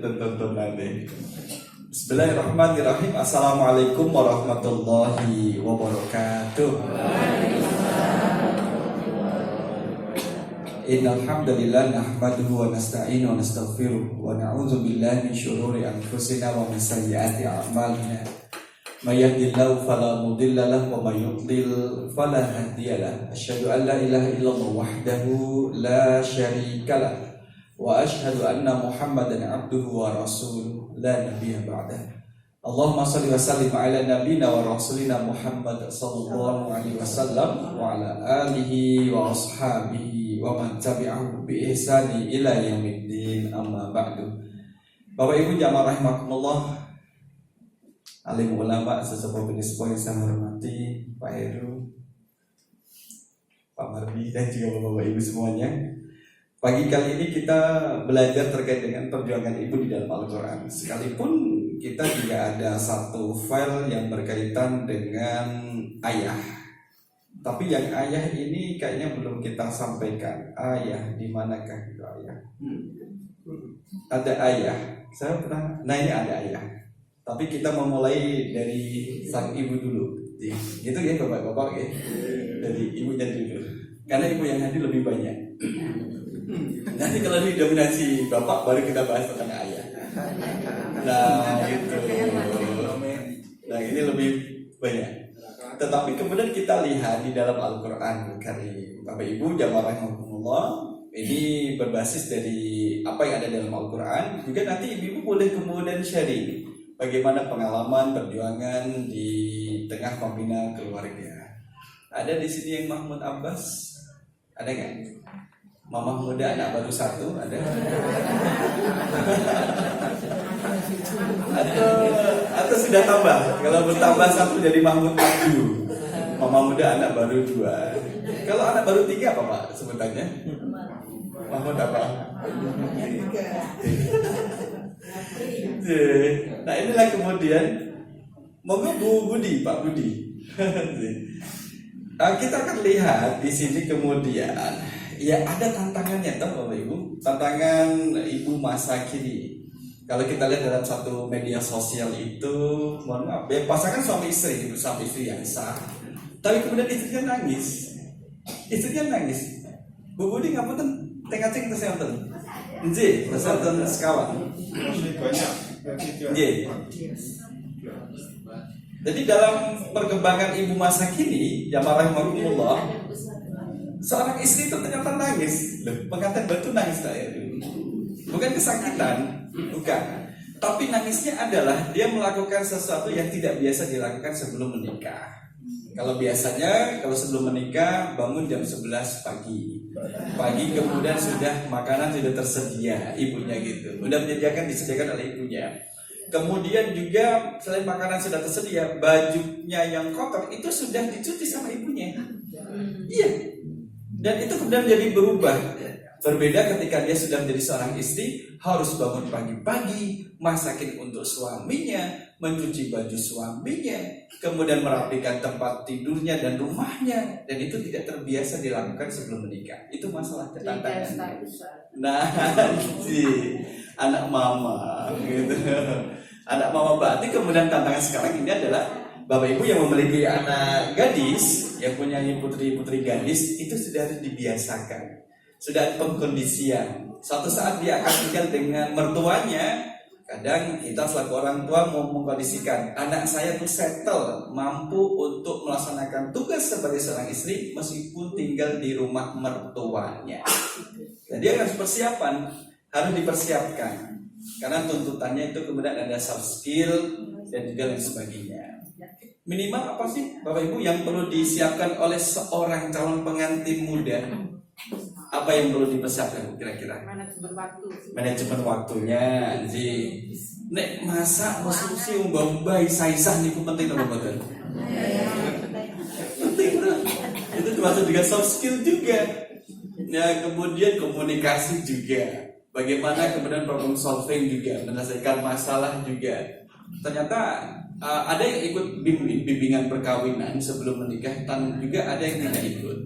Tonton nanti. Bismillahirrahmanirrahim. Assalamualaikum warahmatullahi wabarakatuh. Innal hamdalillah nahmaduhu wa nasta'inu wa nastaghfiruh wa na'udzu billahi min syururi anfusina wa min sayyiati a'malina. May yahdihillahu fala mudilla lahu wa may yudlil fala hadiya lahu. Asyhadu an la ilaha illallah wahdahu la syarika lah wa asyhadu anna Muhammadan abduhu wa rasuluh la nabiyya ba'dah. Allahumma shalli wa sallim ala nabiyyina wa rasulina Muhammad sallallahu alaihi wasallam wa ala alihi wa ashabihi wa man tabi'ahu bi ihsani ila yaumiddin, amma ba'du. Bapak Ibu jamaah rahimakumullah, alim ulama, sesepuh penispo yang saya hormati, Pak Heru, Pak Mardi, dan juga Bapak Ibu semuanya. Pagi kali ini kita belajar terkait dengan perjuangan ibu di dalam Al-Quran. Sekalipun kita juga ada satu file yang berkaitan dengan ayah, tapi yang ayah ini kayaknya belum kita sampaikan. Ayah, di manakah itu ayah? Ada ayah, saya pernah, nah ini ada ayah. Tapi kita memulai dari sang ibu dulu, gitu ya bapak-bapak ya, dari ibunya dulu, karena ibu yang hadir lebih banyak. Nanti kalau didominasi bapak baru kita bahas tentang ayah. Nah gitu. Nah ini lebih banyak. Tetapi kemudian kita lihat di dalam Al-Quran Karim, Bapak Ibu jamaah rahimakumullah, ini berbasis dari apa yang ada dalam Al-Quran. Juga nanti ibu boleh kemudian sharing bagaimana pengalaman perjuangan di tengah pembina keluarga. Ada di sini yang Mahmud Abbas, ada nggak? Mama muda anak baru satu ada? Atau sudah tambah? Kalau bertambah satu jadi Mahmud Abdu. Mama muda anak baru dua. Kalau anak baru tiga apa Pak sebutannya? Mahmud apa? Nah inilah kemudian monggo Bu Budi, Pak Budi. Kita akan lihat di sini kemudian ya ada tantangannya toh Bapak Ibu. Tantangan ibu masa kini. Kalau kita lihat dalam satu media sosial itu, mohon maaf ya, pasangan suami istri, itu suami istri yang sah. Tapi kemudian istrinya nangis. Istrinya nangis. Bu Budi ngapunten tengah-tengah terus nonton. Nggih, terus nonton sekawan. Nggih. Jadi dalam perkembangan ibu masa kini, jamaah rahimakumullah, seorang istri itu ternyata nangis. Pengantin batu nangis saya. Bukan kesakitan, bukan. Tapi nangisnya adalah dia melakukan sesuatu yang tidak biasa dilakukan sebelum menikah. Kalau biasanya kalau sebelum menikah bangun jam 11 pagi. Pagi kemudian sudah makanan sudah tersedia, ibunya gitu. Sudah disediakan oleh ibunya. Kemudian juga selain makanan sudah tersedia, bajunya yang kotor itu sudah dicuci sama ibunya. Iya. Dan itu kemudian jadi berubah. Berbeda ketika dia sudah menjadi seorang istri, harus bangun pagi-pagi, masakin untuk suaminya, mencuci baju suaminya, kemudian merapikan tempat tidurnya dan rumahnya. Dan itu tidak terbiasa dilakukan sebelum menikah. Itu masalah tantangan. Nah, si anak mama gitu. Anak mama berarti kemudian tantangan sekarang ini adalah Bapak Ibu yang memiliki anak gadis, yang punya putri-putri gadis, itu sudah harus dibiasakan. Sudah ada pengkondisian. Suatu saat dia akan tinggal dengan mertuanya. Kadang kita selaku orang tua mau mengkondisikan anak saya tuh settle, mampu untuk melaksanakan tugas sebagai seorang istri meskipun tinggal di rumah mertuanya. Dan dia harus persiapan, harus dipersiapkan. Karena tuntutannya itu kemudian ada soft skill dan juga lain sebagainya. Minimal apa sih Bapak Ibu yang perlu disiapkan oleh seorang calon pengantin muda? Apa yang perlu dipersiapkan kira-kira? Manajemen waktunya. Nek masa mesti mbak-mbak saisah niku penting apa mboten? Penting bro. Itu termasuk juga soft skill juga. Ya, kemudian komunikasi juga. Bagaimana kemudian problem solving juga, menyelesaikan masalah juga. Ternyata ada yang ikut bimbingan perkawinan sebelum menikah, dan juga ada yang tidak ikut.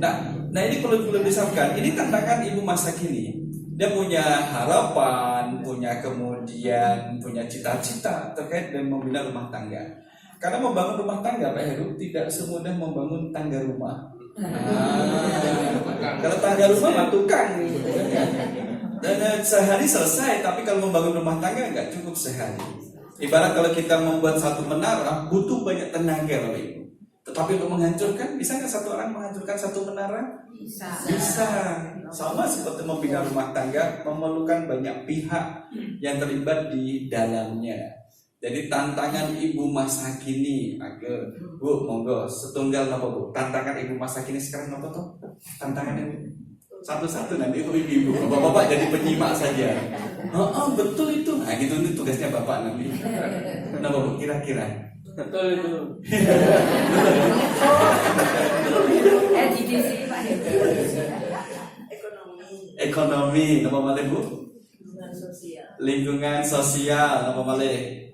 Nah, Nah ini perlu disamakan. Ini tantangan ibu masa kini. Dia punya harapan, punya cita-cita terkait dengan membina rumah tangga. Karena membangun rumah tangga, Pak Heru, tidak semudah membangun tangga rumah. Kalau tangga rumah mah tukang. Dan sehari selesai, tapi kalau membangun rumah tangga nggak cukup sehari. Ibarat kalau kita membuat satu menara, butuh banyak tenaga, Bapak Ibu. Tetapi untuk menghancurkan, bisa nggak satu orang menghancurkan satu menara? Bisa. Sama seperti membina rumah tangga, memerlukan banyak pihak yang terlibat di dalamnya. Jadi tantangan ibu masa kini, Bu, monggo setunggal apa Bu? Tantangan ibu masa kini sekarang apa tuh? Tantangannya satu-satu nanti ibu, bapak-bapak jadi penyimak saja. Oh betul itu. Nah gitu itu tugasnya bapak nanti. Kenapa Bu? Kira-kira? Betul itu. Ekonomi, apa malih Bu? Lingkungan sosial, apa malih?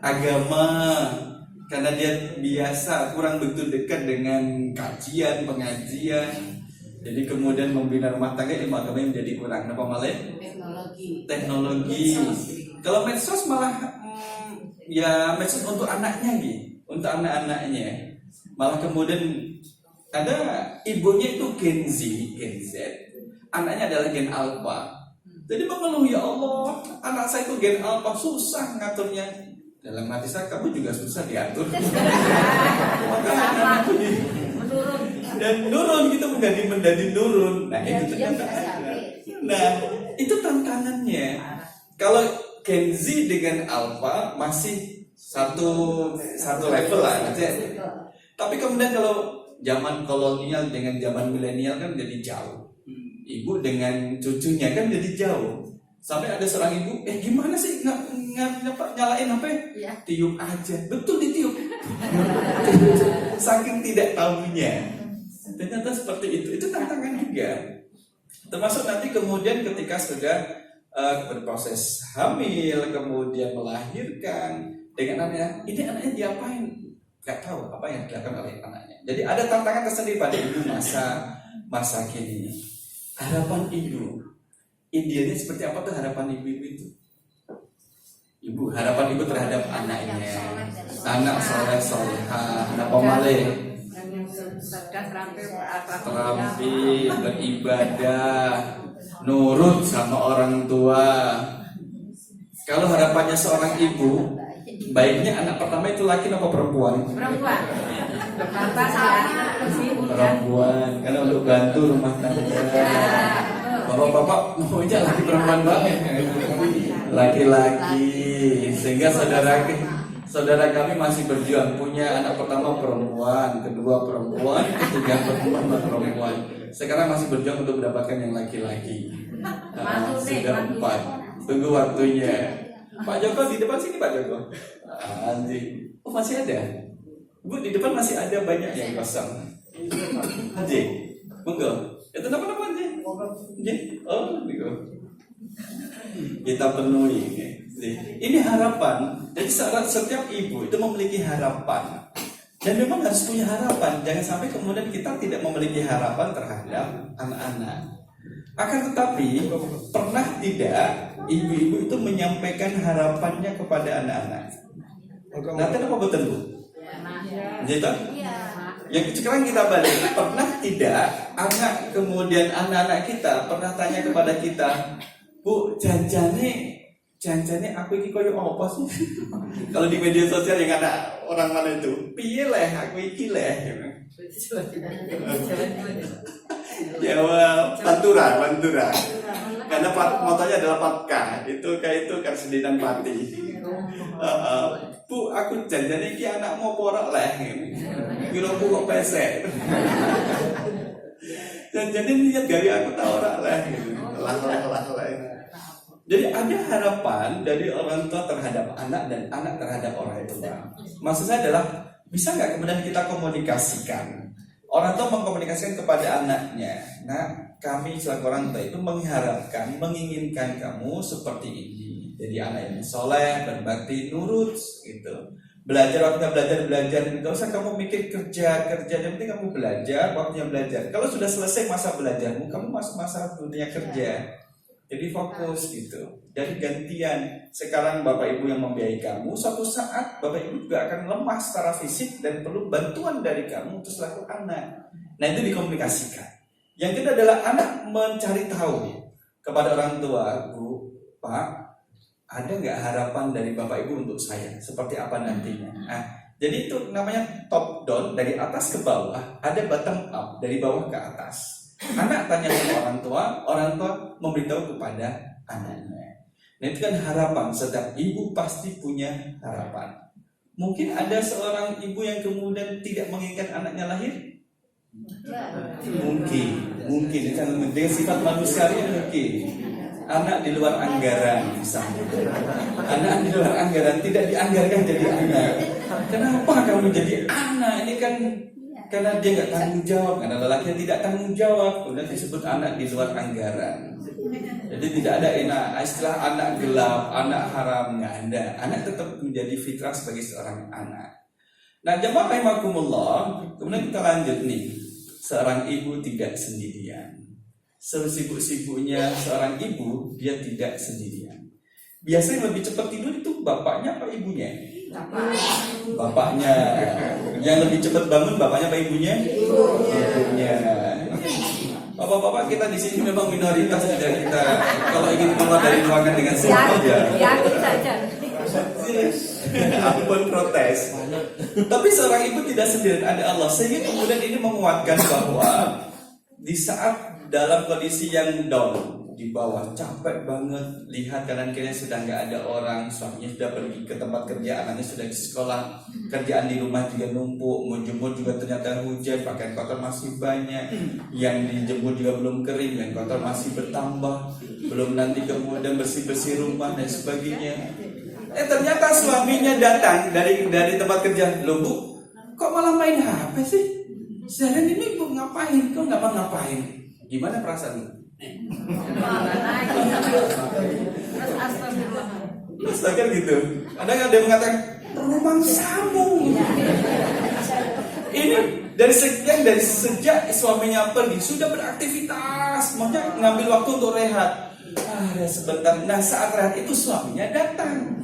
Agama, karena dia biasa kurang begitu dekat dengan kajian, pengajian. Jadi kemudian membina rumah tangga ilmu agama menjadi kurang. Apa malih? Teknologi. Kalau medsos malah ya medsos untuk anaknya gitu, untuk anak-anaknya. Malah kemudian ada ibunya itu Gen Z, anaknya adalah Gen Alpha. Jadi mengeluh, ya Allah, anak saya itu Gen Alpha, susah ngaturnya. Dalam hati saya, kamu juga susah diatur. Makanya menurun. Dan nurun gitu menjadi nurun. Nah itu ternyata. Nah itu tantangannya. Kalau Gen Z dengan Alpha masih satu level lah, tapi kemudian kalau zaman kolonial dengan zaman milenial kan jadi jauh. Ibu dengan cucunya kan jadi jauh. Sampai ada seorang ibu, gimana sih nyalain HP? Ya. Tiup aja, betul ditiup. Saking tidak tahunya. Ternyata seperti itu. Itu tantangan juga. Termasuk nanti kemudian ketika sudah berproses hamil, kemudian melahirkan dengan anaknya, ini anaknya diapain? Gak tahu apa yang dilakukan oleh anaknya. Jadi ada tantangan tersendiri pada ibu masa kini. Harapan ibu, idealnya seperti apa tuh harapan ibu itu? Ibu, harapan ibu terhadap anaknya, anak soleh-solehah, apa malih? Terampil, beribadah, nurut sama orang tua. Kalau harapannya seorang ibu, baiknya anak pertama itu laki atau perempuan? Perempuan. Perempuan, karena untuk bantu rumah tangga. Bapak-bapak maunya laki perempuan banget. Laki-laki, sehingga saudara kami masih berjuang, punya anak pertama perempuan, kedua perempuan, ketiga perempuan. Sekarang masih berjuang untuk mendapatkan yang laki-laki. Sudah 4. Tunggu waktunya. Pak Joko di depan sini, Pak Joko. Anjing. Oh masih ada. Bu di depan masih ada banyak yang kosong. Anjing. Monggo. Itu apa Anjing? Oh, gitu. Kita penuhi. Ini harapan. Jadi setiap ibu itu memiliki harapan. Dan memang harus punya harapan. Jangan sampai kemudian kita tidak memiliki harapan terhadap anak-anak. Akan tetapi pernah tidak ibu-ibu itu menyampaikan harapannya kepada anak-anak? Nah, kenapa betul Bu? Gitu? Yang sekarang kita balik, pernah tidak anak kemudian anak-anak kita pernah tanya kepada kita, Bu, janjane aku iki koyo apa sih? Kalau di media sosial yang ada orang mana itu, piye leh aku iki leh. Jawab Pantura. Karena motonya adalah Patka. Itu kan sedinan pati. Bu, aku janjane iki anakmu porak leh. Kiloku kok pesek. Janjane niat gari aku ta ora leh. Lah. Jadi ada harapan dari orang tua terhadap anak dan anak terhadap orang tua. Maksud saya adalah bisa nggak kemudian kita komunikasikan? Orang tua mengkomunikasikan kepada anaknya. Nah, kami selaku orang tua itu mengharapkan, menginginkan kamu seperti ini. Jadi anak yang soleh, berbakti, nurut, gitu. Belajar waktunya belajar. Gak usah kamu mikir kerja. Yang penting kamu belajar, waktunya belajar. Kalau sudah selesai masa belajarmu, kamu masuk masa dunia kerja. Jadi fokus gitu. Jadi gantian. Sekarang Bapak Ibu yang membiayai kamu, suatu saat Bapak Ibu juga akan lemah secara fisik dan perlu bantuan dari kamu untuk selaku anak. Nah, itu dikomunikasikan. Yang kedua adalah anak mencari tahu kepada orang tua, Bu, Pak, ada nggak harapan dari Bapak Ibu untuk saya? Seperti apa nantinya? Nah, jadi itu namanya top down, dari atas ke bawah. Ada bottom up, dari bawah ke atas. Anak tanya ke orang tua memberitahu kepada anaknya. Nah, itu kan harapan. Setiap ibu pasti punya harapan. Mungkin ada seorang ibu yang kemudian tidak menginginkan anaknya lahir. Mungkin itu kan dengan sifat manusiawi mungkin. Anak di luar anggaran misalnya. Anak di luar anggaran tidak dianggarkan jadi anak. Kenapa kamu jadi anak? Ini kan karena dia nggak tanggung jawab, karena lelaki yang tidak tanggung jawab, kemudian disebut anak di luar anggaran. Jadi tidak ada istilah anak gelap, anak haram, nggak ada. Anak tetap menjadi fitrah sebagai seorang anak. Nah, jemaah rahimakumullah, kemudian kita lanjut nih. Seorang ibu tidak sendirian. Sesibuk-sibuknya seorang ibu, dia tidak sendirian. Biasanya lebih cepat tidur itu bapaknya apa ibunya? Bapaknya. Yang lebih cepat bangun bapaknya apa ibunya? Ibunya. Bapak-bapak kita di sini memang minoritas, tidak kita. Kalau ingin keluar dari ruangan dengan sehat ya. Saja. Aku pun protes. Tapi seorang ibu tidak sendirian, ada Allah. Sehingga kemudian ini menguatkan bahwa di saat dalam kondisi yang down, di bawah, capek banget, lihat kanan kiri sudah nggak ada orang, suaminya sudah pergi ke tempat kerja, anaknya sudah di sekolah, kerjaan di rumah juga numpuk, mau jemur juga ternyata hujan, pakaian kotor masih banyak, yang dijemur juga belum kering, yang kotor masih bertambah, belum nanti kemudian bersih-bersih rumah dan sebagainya. Ternyata suaminya datang dari tempat kerja. Loh Bu, kok malah main HP sih? Seharian ini Bu ngapain? Kok nggak ngapain? Gimana perasaan? Astaga gitu. Ada nggak dia mengatakan rumang sambung? Ini dari sejak suaminya pergi sudah beraktivitas, maksudnya ngambil waktu untuk rehat. Sebentar. Nah, saat rehat itu suaminya datang.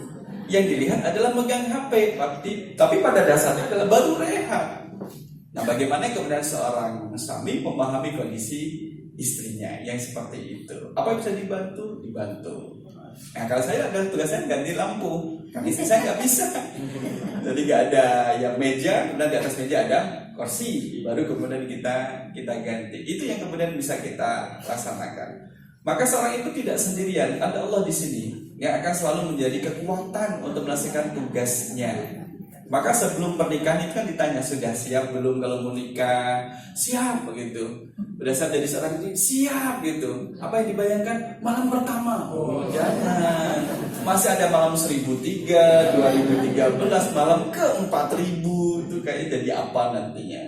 Yang dilihat adalah megang HP, tapi pada dasarnya adalah baru rehat. Nah, bagaimana kemudian seorang suami memahami kondisi istrinya yang seperti itu? Apa yang bisa dibantu? Nah, kalau saya ada tugas saya ganti lampu, karena istri saya nggak bisa. Jadi nggak ada yang meja, kemudian di atas meja ada kursi, baru kemudian kita ganti. Itu yang kemudian bisa kita laksanakan. Maka seorang itu tidak sendirian, ada Allah di sini yang akan selalu menjadi kekuatan untuk melaksanakan tugasnya. Maka sebelum pernikahan itu kan ditanya, sudah siap belum kalau mau nikah? Siap begitu. Udah siap jadi seorang ini? Siap gitu. Apa yang dibayangkan? Malam pertama. Oh jangan. Masih ada malam 1003, 2013, malam ke-4000. Itu kayaknya jadi apa nantinya.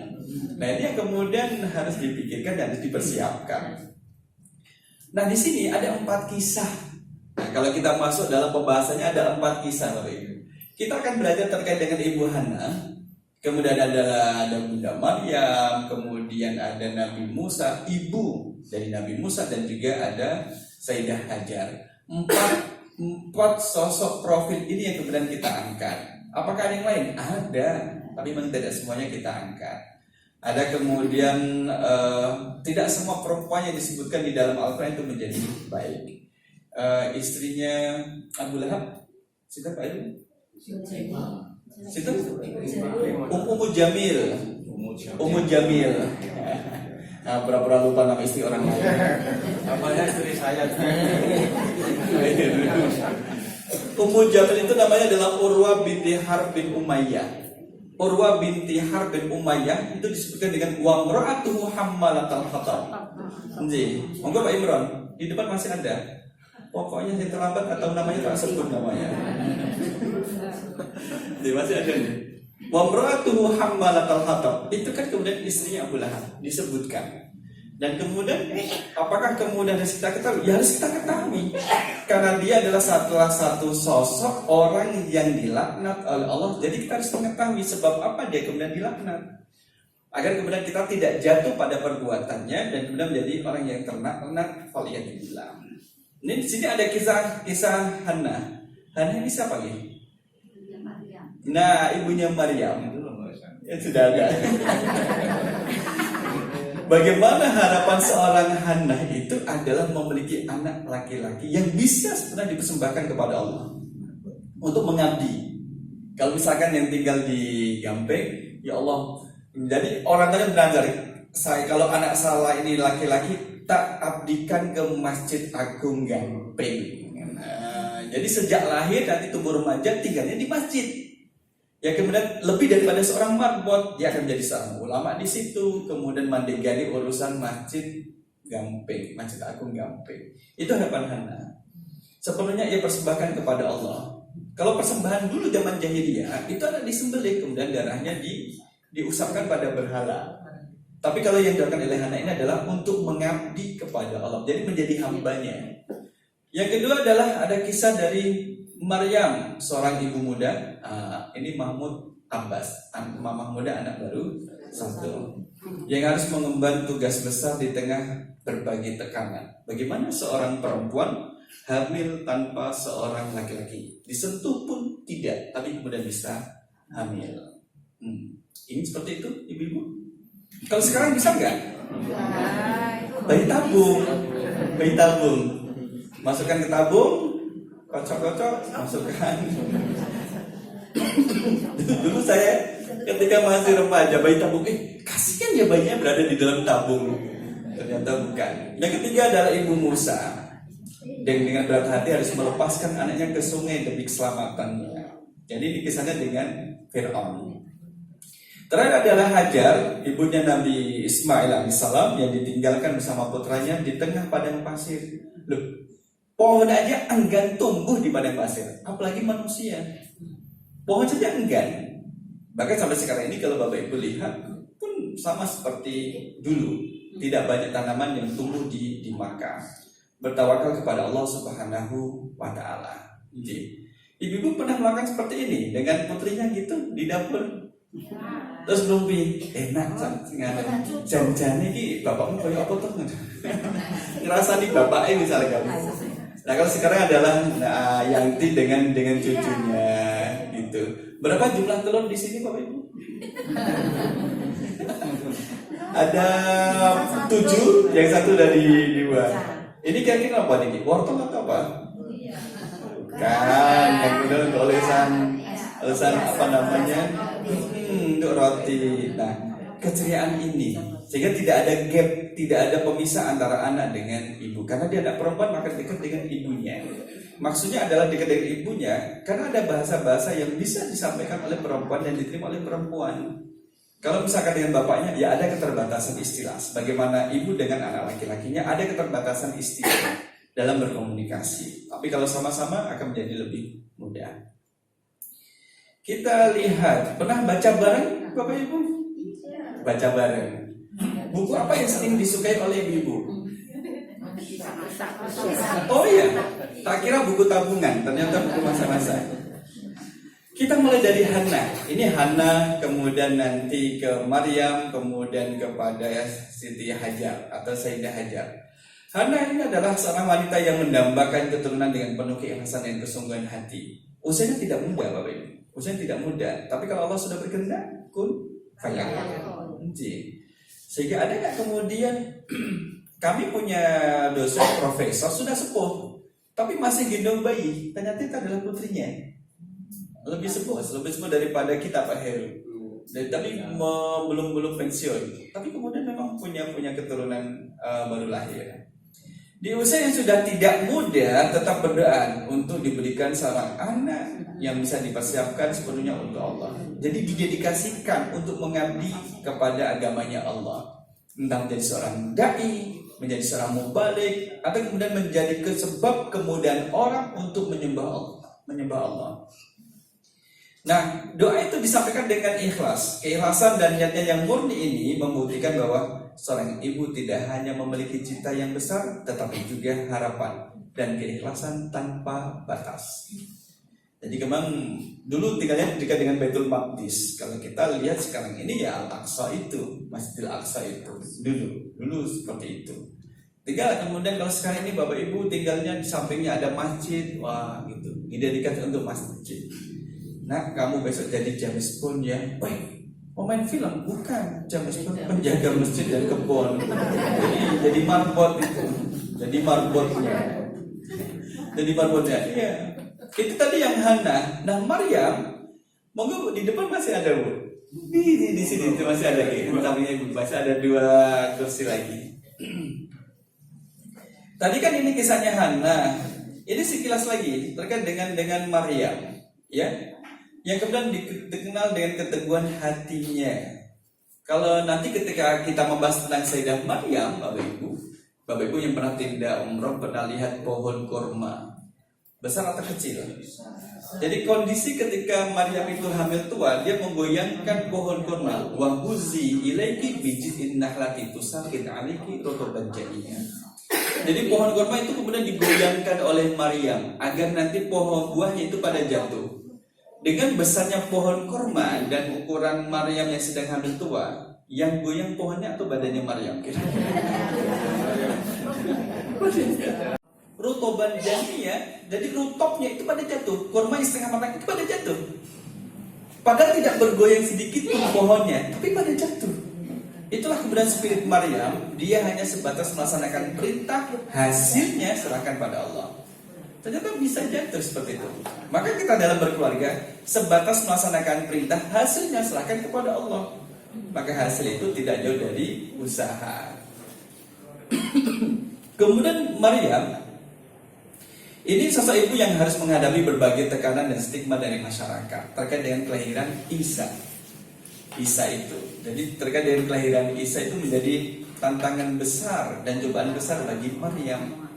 Nah, ini yang kemudian harus dipikirkan dan harus dipersiapkan. Nah, di sini ada 4 kisah. Nah, kalau kita masuk dalam pembahasannya ada 4 kisah Bapak Ibu. Kita akan belajar terkait dengan Ibu Hana, kemudian ada Bunda Maryam, kemudian ada Nabi Musa, ibu dari Nabi Musa, dan juga ada Sayyidah Hajar. 4 sosok profil ini yang kemudian kita angkat. Apakah ada yang lain? Ada, tapi memang tidak semuanya kita angkat. Ada kemudian tidak semua perempuan yang disebutkan di dalam Al-Quran itu menjadi baik. Istrinya Abu Lahab, siapa Pak Ibu? Situ Ummu Jamil. Nah, pura-pura lupa nama istri orang lain. Namanya istri saya. Ummu Jamil itu namanya adalah Urwah binti Harb bin Umayyah. Urwah binti Harb bin Umayyah itu disebutkan dengan wa imra'atuhu hammalatal hatab. Nggih. Monggo Pak Imron, di depan masih ada. Pokoknya yang terlambat atau namanya tak sebut namanya. Jadi masih ada nih. Wa imra'atuhu hammalatal hatab. Itu kan kemudian istrinya Abu Lahab disebutkan. Dan kemudian apakah kemudian harus kita ketahui? Ya harus kita ketahui, karena dia adalah salah satu sosok orang yang dilaknat oleh Allah. Jadi kita harus mengetahui sebab apa dia kemudian dilaknat, agar kemudian kita tidak jatuh pada perbuatannya dan kemudian menjadi orang yang terlaknat. Faliyadillah. Ini di sini ada kisah Hannah. Hannah ini siapa ya? Nah, ibunya Maryam. Ya sudah ada. Bagaimana harapan seorang Hannah itu adalah memiliki anak laki-laki yang bisa sebenarnya dipersembahkan kepada Allah untuk mengabdi. Kalau misalkan yang tinggal di Gampeng, ya Allah, jadi orang tadi benar, saya kalau anak salah ini laki-laki tak abdikan ke Masjid Agung Gampeng. Nah, jadi sejak lahir nanti tumbuh remaja tinggalnya di masjid. Ya kemudian lebih daripada seorang marbot, dia akan menjadi seorang ulama di situ, kemudian mandegani urusan Masjid Gampeng, Masjid Agung Gampeng. Itu harapan Hannah. Sepenuhnya ia persembahkan kepada Allah. Kalau persembahan dulu zaman jahiliyah itu ada disembelih, kemudian darahnya diusapkan pada berhala. Tapi kalau yang dilakukan oleh Hannah ini adalah untuk mengabdi kepada Allah, jadi menjadi hambanya. Yang kedua adalah ada kisah dari Maryam, seorang ibu muda. Ini Mahmud Abbas, mamah muda anak baru satu, yang harus mengemban tugas besar di tengah berbagai tekanan. Bagaimana seorang perempuan hamil tanpa seorang laki-laki, disentuh pun tidak, tapi kemudian bisa hamil. Ini seperti itu, ibu-ibu. Kalau sekarang bisa nggak? Bayi tabung, masukkan ke tabung, kocok-kocok, masukkan. Dulu saya ketika masih remaja, bayi tabung, kasihan ya bayinya berada di dalam tabung. Ternyata bukan. Yang ketiga adalah Ibu Musa, dan dengan berat hati harus melepaskan anaknya ke sungai demi keselamatannya. Jadi ini kisahnya dengan Fir'aun. Terakhir adalah Hajar, ibunya Nabi Ismail alaihissalam, yang ditinggalkan bersama putranya di tengah padang pasir. Loh, pohon aja enggan tumbuh di padang pasir, apalagi manusia. Pohon saja enggan. Bahkan sampai sekarang ini kalau Bapak Ibu lihat pun sama seperti dulu, tidak banyak tanaman yang tumbuh di Makkah. Bertawakal kepada Allah Subhanahu wa Ta'ala. Ibu-ibu pernah melakukan seperti ini dengan putrinya gitu di dapur? Terus lumpi, enak jangan ini bapakmu kayak apa tuh? Ngerasa nih bapaknya misalnya kamu. Nah kalau sekarang adalah Yanti dengan cucunya gitu. Berapa jumlah telur di sini Bapak Ibu? Ada 7, yang satu dari 2. Ini kira-kira apa nih? Wortel atau apa? Kan, yang kemudian olesan apa namanya? Untuk roti. Nah, keceriaan ini sehingga tidak ada gap, tidak ada pemisah antara anak dengan ibu. Karena dia anak perempuan maka dekat dengan ibunya. Maksudnya adalah dekat dengan ibunya karena ada bahasa-bahasa yang bisa disampaikan oleh perempuan dan diterima oleh perempuan. Kalau misalkan dengan bapaknya, ya ada keterbatasan istilah. Bagaimana ibu dengan anak laki-lakinya ada keterbatasan istilah dalam berkomunikasi. Tapi kalau sama-sama akan menjadi lebih mudah. Kita lihat, pernah baca bareng Bapak Ibu? Baca bareng. Buku apa yang sering disukai oleh ibu? Oh iya, tak kira buku tabungan, ternyata buku masa-masa. Kita mulai dari Hannah. Ini Hannah, kemudian nanti ke Maryam, kemudian kepada Siti Hajar atau Sayyidah Hajar. Hannah ini adalah seorang wanita yang mendambakan keturunan dengan penuh keikhlasan dan kesungguhan hati. Usianya tidak muda Bapak Ibu. Usianya tidak muda, tapi kalau Allah sudah berkehendak, kun fayakun. Sehingga ada nggak kemudian kami punya dosen profesor sudah sepuh, tapi masih gendong bayi. Ternyata itu adalah putrinya. Lebih sepuh daripada kita Pak Heru. Tapi belum pensiun. Tapi kemudian memang punya keturunan baru lahir. Di usia yang sudah tidak muda, tetap berdoa untuk diberikan seorang anak yang bisa dipersiapkan sepenuhnya untuk Allah. Jadi didedikasikan untuk mengabdi kepada agamanya Allah. Entah menjadi seorang dai, menjadi seorang mubalik, atau kemudian menjadi sebab kemudahan orang untuk menyembah Allah. Nah, doa itu disampaikan dengan ikhlas. Keikhlasan dan niatnya yang murni ini membuktikan bahwa seorang ibu tidak hanya memiliki cita yang besar, tetapi juga harapan dan keikhlasan tanpa batas. Jadi memang dulu tinggalnya dekat dengan Baitul Maqdis. Kalau kita lihat sekarang ini ya Al-Aqsa itu, Masjidil Aqsa itu. Dulu seperti itu. Tinggal kemudian kalau sekarang ini Bapak Ibu tinggalnya di sampingnya ada masjid, wah gitu. Dijadikan untuk masjid. Nah, kamu besok jadi James Bond ya. Baik. Pemain film bukan James Bond, penjaga masjid dan kebun. Jadi marbot itu. Jadi marbotnya. Iya. Itu tadi yang Hana. Nah, Maryam, monggo di depan masih ada, Bu. Di sini itu masih ada sampingnya Ibu. Masih ada 2 kursi lagi. Tadi kan ini kisahnya Hana. Ini sekilas lagi terkait dengan Maryam, ya. Yang kemudian dikenal dengan keteguhan hatinya. Kalau nanti ketika kita membahas tentang Sayyidah Maryam, Bapak Ibu yang pernah tindak umroh pernah lihat pohon kurma. Besar atau kecil? Jadi kondisi ketika Maryam itu hamil tua, dia menggoyangkan pohon kurma. Wa huzi ilaiki bijidin nahlati tusaqit aliki rotoban jadinya. Jadi pohon kurma itu kemudian digoyangkan oleh Maryam agar nanti pohon buahnya itu pada jatuh. Dengan besarnya pohon kurma dan ukuran Maryam yang sedang hamil tua, yang goyang pohonnya atau badannya Maryam? Rutoban janinya, jadi rutopnya itu pada jatuh, kurma yang setengah matang itu pada jatuh. Padahal tidak bergoyang sedikit pun pohonnya, tapi pada jatuh. Itulah kemudian spirit Maryam, dia hanya sebatas melaksanakan perintah, hasilnya serahkan pada Allah. Ternyata bisa jatuh seperti itu. Maka kita dalam berkeluarga sebatas melaksanakan perintah, hasilnya serahkan kepada Allah. Maka hasil itu tidak jauh dari usaha. Kemudian Maryam ini sosok ibu yang harus menghadapi berbagai tekanan dan stigma dari masyarakat terkait dengan kelahiran Isa itu. Jadi terkait dengan kelahiran Isa itu menjadi tantangan besar dan cobaan besar bagi Maryam.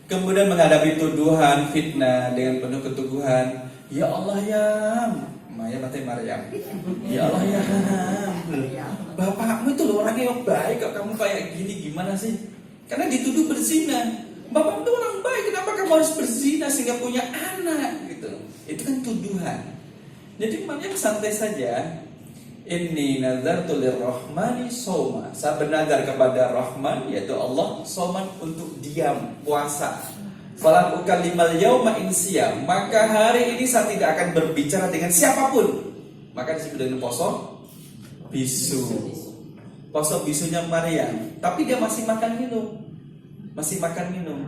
Kemudian menghadapi tuduhan, fitnah dengan penuh keteguhan. Ya Allah ya, Maryam. Ya Allah ya, bapakmu itu loh orangnya yang baik, kok kamu kayak gini gimana sih? Karena dituduh berzina. Bapak itu orang baik, kenapa kamu harus berzina sehingga punya anak gitu? Itu kan tuduhan. Jadi Maryam santai saja. Inni nazartu lirrahmani soma. Saya bernazar kepada Rahman yaitu Allah soman untuk diam, puasa. Falan ukallimal yauma insiya. Maka hari ini saya tidak akan berbicara dengan siapapun. Maka disebut dengan poso bisu. Poso bisunya Maryam. Tapi dia masih makan minum.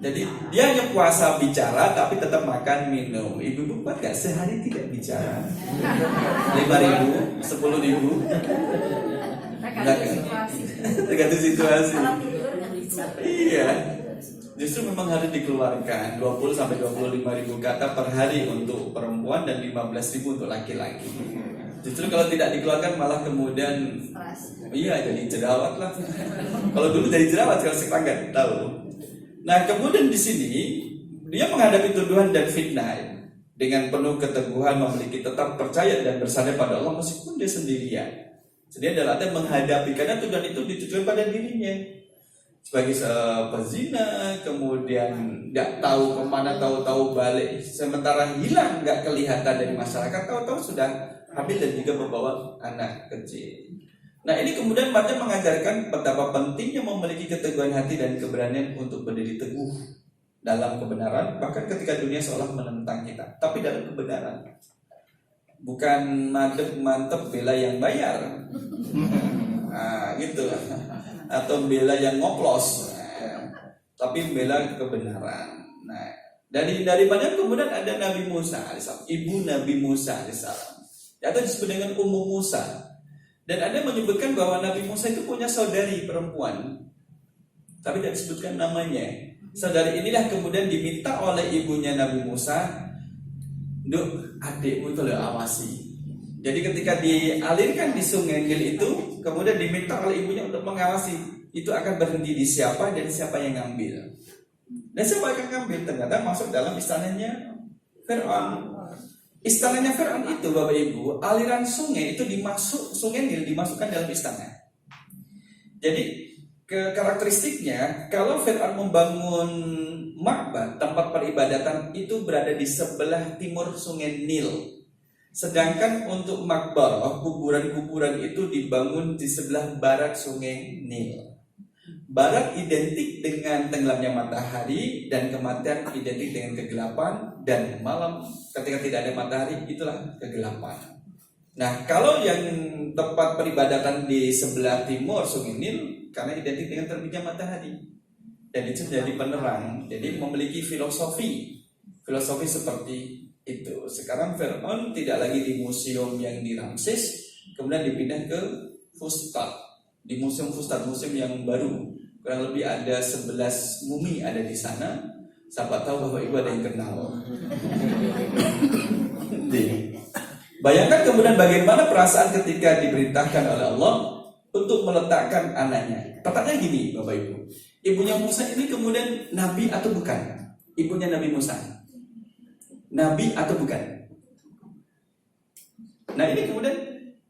Jadi dia hanya puasa bicara tapi tetap makan minum. Ibu-ibu kuat gak sehari tidak bicara? 5.000, 10.000? Tergantung situasi. Iya. Justru memang harus dikeluarkan 20-25.000 kata per hari untuk perempuan dan 15.000 untuk laki-laki. Justru kalau tidak dikeluarkan malah kemudian jadi jerawat lah. Kalau dulu jadi jerawat, kalau sekarang nggak tahu. Nah kemudian di sini dia menghadapi tuduhan dan fitnah dengan penuh keteguhan, memiliki tetap percaya dan bersandar pada Allah meskipun dia sendirian. Jadi adalah artinya menghadapi, karena tuduhan itu ditujukan pada dirinya sebagai pezina, kemudian nggak tahu kemana, tahu-tahu balik, sementara hilang nggak kelihatan dari masyarakat, tahu-tahu sudah hamil dan juga membawa anak kecil. Nah ini kemudian Maryam mengajarkan betapa pentingnya memiliki keteguhan hati dan keberanian untuk berdiri teguh dalam kebenaran, bahkan ketika dunia seolah menentang kita, tapi dalam kebenaran. Bukan mantep bela yang bayar, gitu, atau bela yang ngoplos, tapi bela kebenaran. Nah dari Maryam kemudian ada Nabi Musa alaihissalam, ibu Nabi Musa alaihissalam, atau disebut dengan Ummu Musa. Dan ada menyebutkan bahwa Nabi Musa itu punya saudari perempuan, tapi tidak disebutkan namanya. Saudari inilah kemudian diminta oleh ibunya Nabi Musa, "Duk, adikmu itu awasi." Jadi ketika dialirkan di sungai Nil itu, kemudian diminta oleh ibunya untuk mengawasi. Itu akan berhenti di siapa dan siapa yang ngambil. Dan siapa yang ngambil? Ternyata masuk dalam istananya Fir'aun. Istananya Fir'aun itu Bapak Ibu, aliran sungai itu sungai Nil dimasukkan dalam istana. Jadi karakteristiknya kalau Fir'aun membangun makbad, tempat peribadatan itu berada di sebelah timur sungai Nil. Sedangkan untuk makbarah, kuburan-kuburan itu dibangun di sebelah barat sungai Nil. Barat identik dengan tenggelamnya matahari dan kematian identik dengan kegelapan, dan malam ketika tidak ada matahari itulah kegelapan. Nah, kalau yang tempat peribadatan di sebelah timur sungai Nil karena identik dengan terbitnya matahari dan itu jadi penerang, jadi memiliki filosofi seperti itu. Sekarang Fir'aun tidak lagi di museum yang di Ramses, kemudian dipindah ke Fustat, di museum Fustat, museum yang baru. Kurang lebih ada 11 mumi ada di sana. Siapa tahu Bapak Ibu ada yang kenal. Bayangkan kemudian bagaimana perasaan ketika diperintahkan oleh Allah untuk meletakkan anaknya. Pertanyaan gini Bapak Ibu, ibunya Musa ini kemudian nabi atau bukan? Ibunya Nabi Musa nabi atau bukan? Nah ini kemudian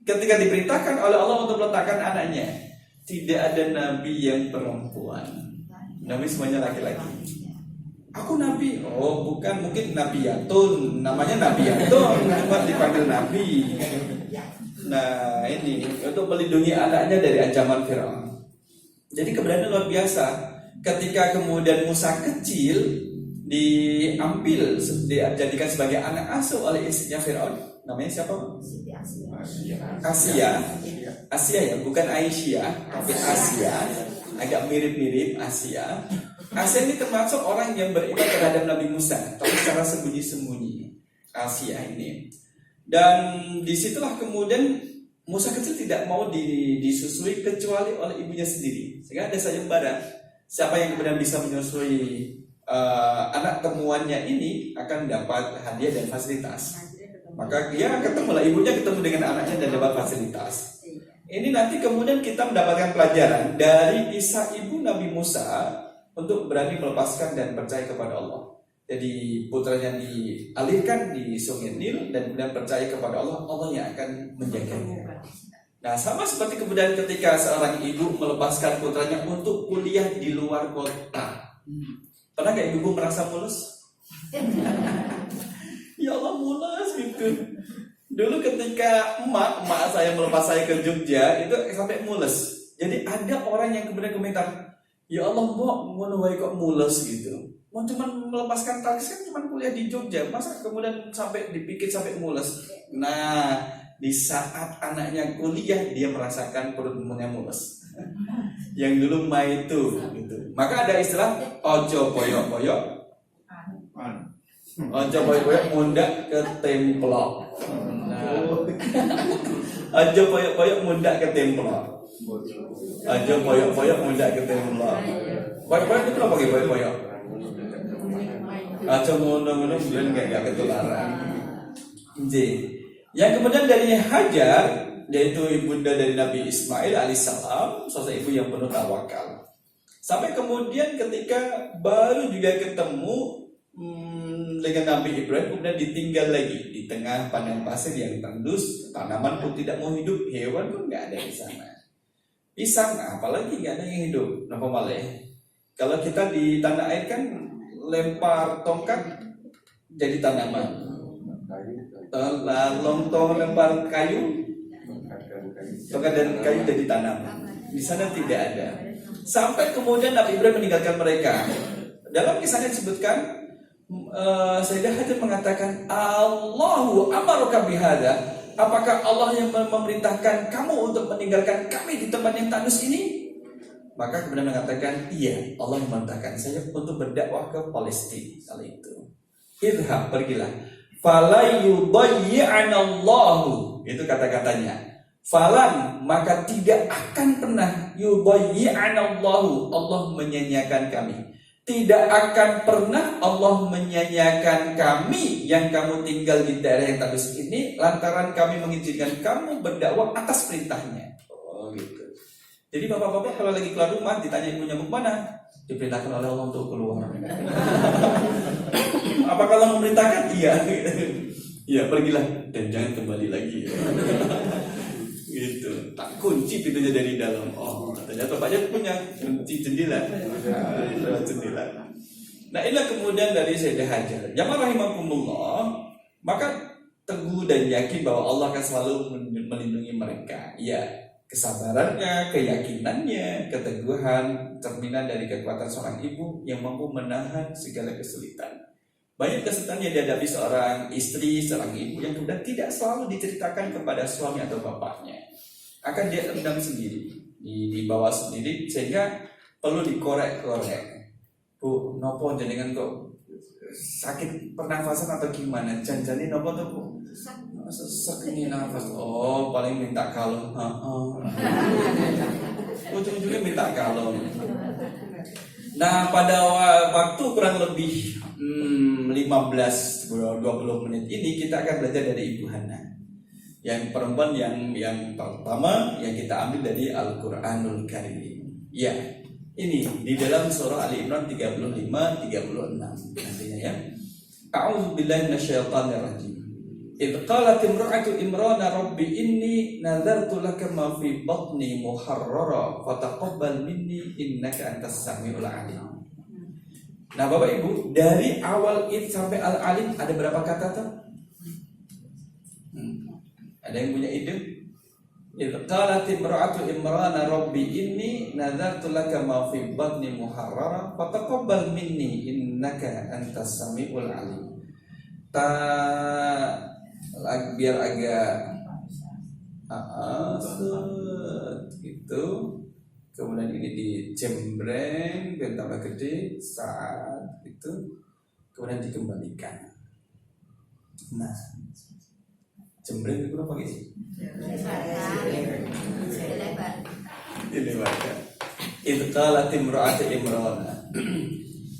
ketika diperintahkan oleh Allah untuk meletakkan anaknya, tidak ada nabi yang perempuan, nabi semuanya laki-laki. Aku nabi, oh bukan, mungkin Nabi Yatun, namanya Nabi Yatun, cuma dipanggil nabi. Nah ini untuk melindungi anaknya dari ancaman Fir'aun. Jadi keberanian luar biasa. Ketika kemudian Musa kecil diambil, dijadikan sebagai anak asuh oleh istrinya Fir'aun. Namanya siapa? Asia ya, bukan Aisyah, tapi Asia. Agak mirip-mirip Asia. Asia ini termasuk orang yang beriman terhadap Nabi Musa, tapi secara sembunyi-sembunyi. Asia ini. Dan disitulah kemudian Musa kecil tidak mau disusui kecuali oleh ibunya sendiri. Sehingga ada sayembara. Siapa yang kemudian bisa menyusui anak temuannya ini akan dapat hadiah dan fasilitas. Maka dia ibunya ketemu dengan anaknya dan dapat fasilitas. Ini nanti kemudian kita mendapatkan pelajaran dari kisah ibu Nabi Musa untuk berani melepaskan dan percaya kepada Allah. Jadi putranya dialirkan di sungai Nil dan kemudian percaya kepada Allah, Allah yang akan menjaganya. Nah sama seperti kemudian ketika seorang ibu melepaskan putranya untuk kuliah di luar kota. Pernah gak ibu merasa mulus? Ya Allah mulus gitu. Dulu ketika emak saya melepas saya ke Jogja itu sampai mulus. Jadi ada orang yang kemudian komentar, ya Allah mbok ngono wae kok mulus gitu. Mau cuman melepaskan tangis kan cuman kuliah di Jogja, masa kemudian sampai dipikir sampai mulus. Nah, di saat anaknya kuliah dia merasakan perut mulus. Yang dulu mai itu gitu. Maka ada istilah ojo poyok-poyok. Ojo poyok-poyok mundak ke templok. Ojo poyok-poyok mundak ke templok. Ojo poyok-poyok mundak ke templok. Poyok-poyok itu apa gitu poyok? Ojo ngono-ngono kemudian enggak ketularan. Yang kemudian dari Hajar, yaitu ibunda dari Nabi Ismail alaihissalam, sosok ibu yang penuh tawakal. Sampai kemudian ketika baru juga ketemu dengan Nabi Ibrahim, kemudian ditinggal lagi di tengah padang pasir yang tandus, tanaman pun tidak mau hidup, hewan pun nggak ada di sana. Pisang, apalagi nggak ada yang hidup. Kenapa malah? Kalau kita di tanah air kan lempar tongkat jadi tanaman, lontong lempar kayu, tongkat dan kayu jadi tanaman. Di sana tidak ada. Sampai kemudian Nabi Ibrahim meninggalkan mereka. Dalam kisahnya disebutkan, Sayyidah Hajar mengatakan, Allahu amaruka bihada. Apakah Allah yang memerintahkan kamu untuk meninggalkan kami di tempat yang tandus ini? Maka kemudian mengatakan, iya, Allah memerintahkan saya untuk berdakwah ke Palestina kali itu. Idhab, pergilah. Fala yudayyi'anallahu. Itu kata-katanya. Falan, maka tidak akan pernah yudayyi'anallahu, Allah menyanyiakan kami. Tidak akan pernah Allah menyanyiakan kami yang kamu tinggal di daerah yang tandus ini lantaran kami mengizinkan kamu berdakwah atas perintahnya. Oh gitu. Jadi bapak-bapak kalau lagi keluar rumah ditanya ibunya mau kemana? Diperintahkan oleh Allah untuk keluar. Apakah Allah memerintahkan? Iya. Ya pergilah dan jangan kembali lagi. Gitu. Tak kunci pintunya dari dalam. Oh, ternyata bapaknya punya kunci jendela. Jendela. Nah, inilah kemudian dari Sayyidah Hajar. Jamaah rahimakumullah, maka teguh dan yakin bahwa Allah akan selalu melindungi mereka. Ya, kesabarannya, keyakinannya, keteguhan, cerminan dari kekuatan seorang ibu yang mampu menahan segala kesulitan. Banyak kesulitan yang dihadapi seorang istri, seorang ibu yang kemudian tidak selalu diceritakan kepada suami atau bapaknya. Akan dia endam sendiri, dibawa sendiri, sehingga perlu dikorek-korek. Bu, nopo jenengan kok sakit pernafasan atau gimana? Janjani nopo tuh bu? Sesak ini nafas. Oh, paling minta kalung. Ujung-ujungnya minta kalung. Nah, pada waktu kurang lebih 15-20 menit ini kita akan belajar dari Ibu Hana. Yang perempuan yang pertama yang kita ambil dari Al-Qur'anul Karim. Ya, ini di dalam surah Ali Imran 35-36 nantinya ya. A'udzu billahi minasyaitonir rajim. Idz qalat imra'atu Imran rabbi inni nadartu laka ma fi batni muharrara fataqabbal minni innaka antas samiul alim. Nah, Bapak Ibu, dari awal it sampai al-alim ada berapa kata tuh? Ada yang punya ide? Idz qalat imra'atu Imran rabbi inni nadartu laka ma fi batni muharrara fataqabbal minni innaka antas samiul alim. Biar agak gitu. Kemudian ini dicembreng dan tambah gede saat itu, kemudian dikembalikan. Nah, cembreng itu apa sih? Dilebarkan. Itu qalat imra'atu Imran.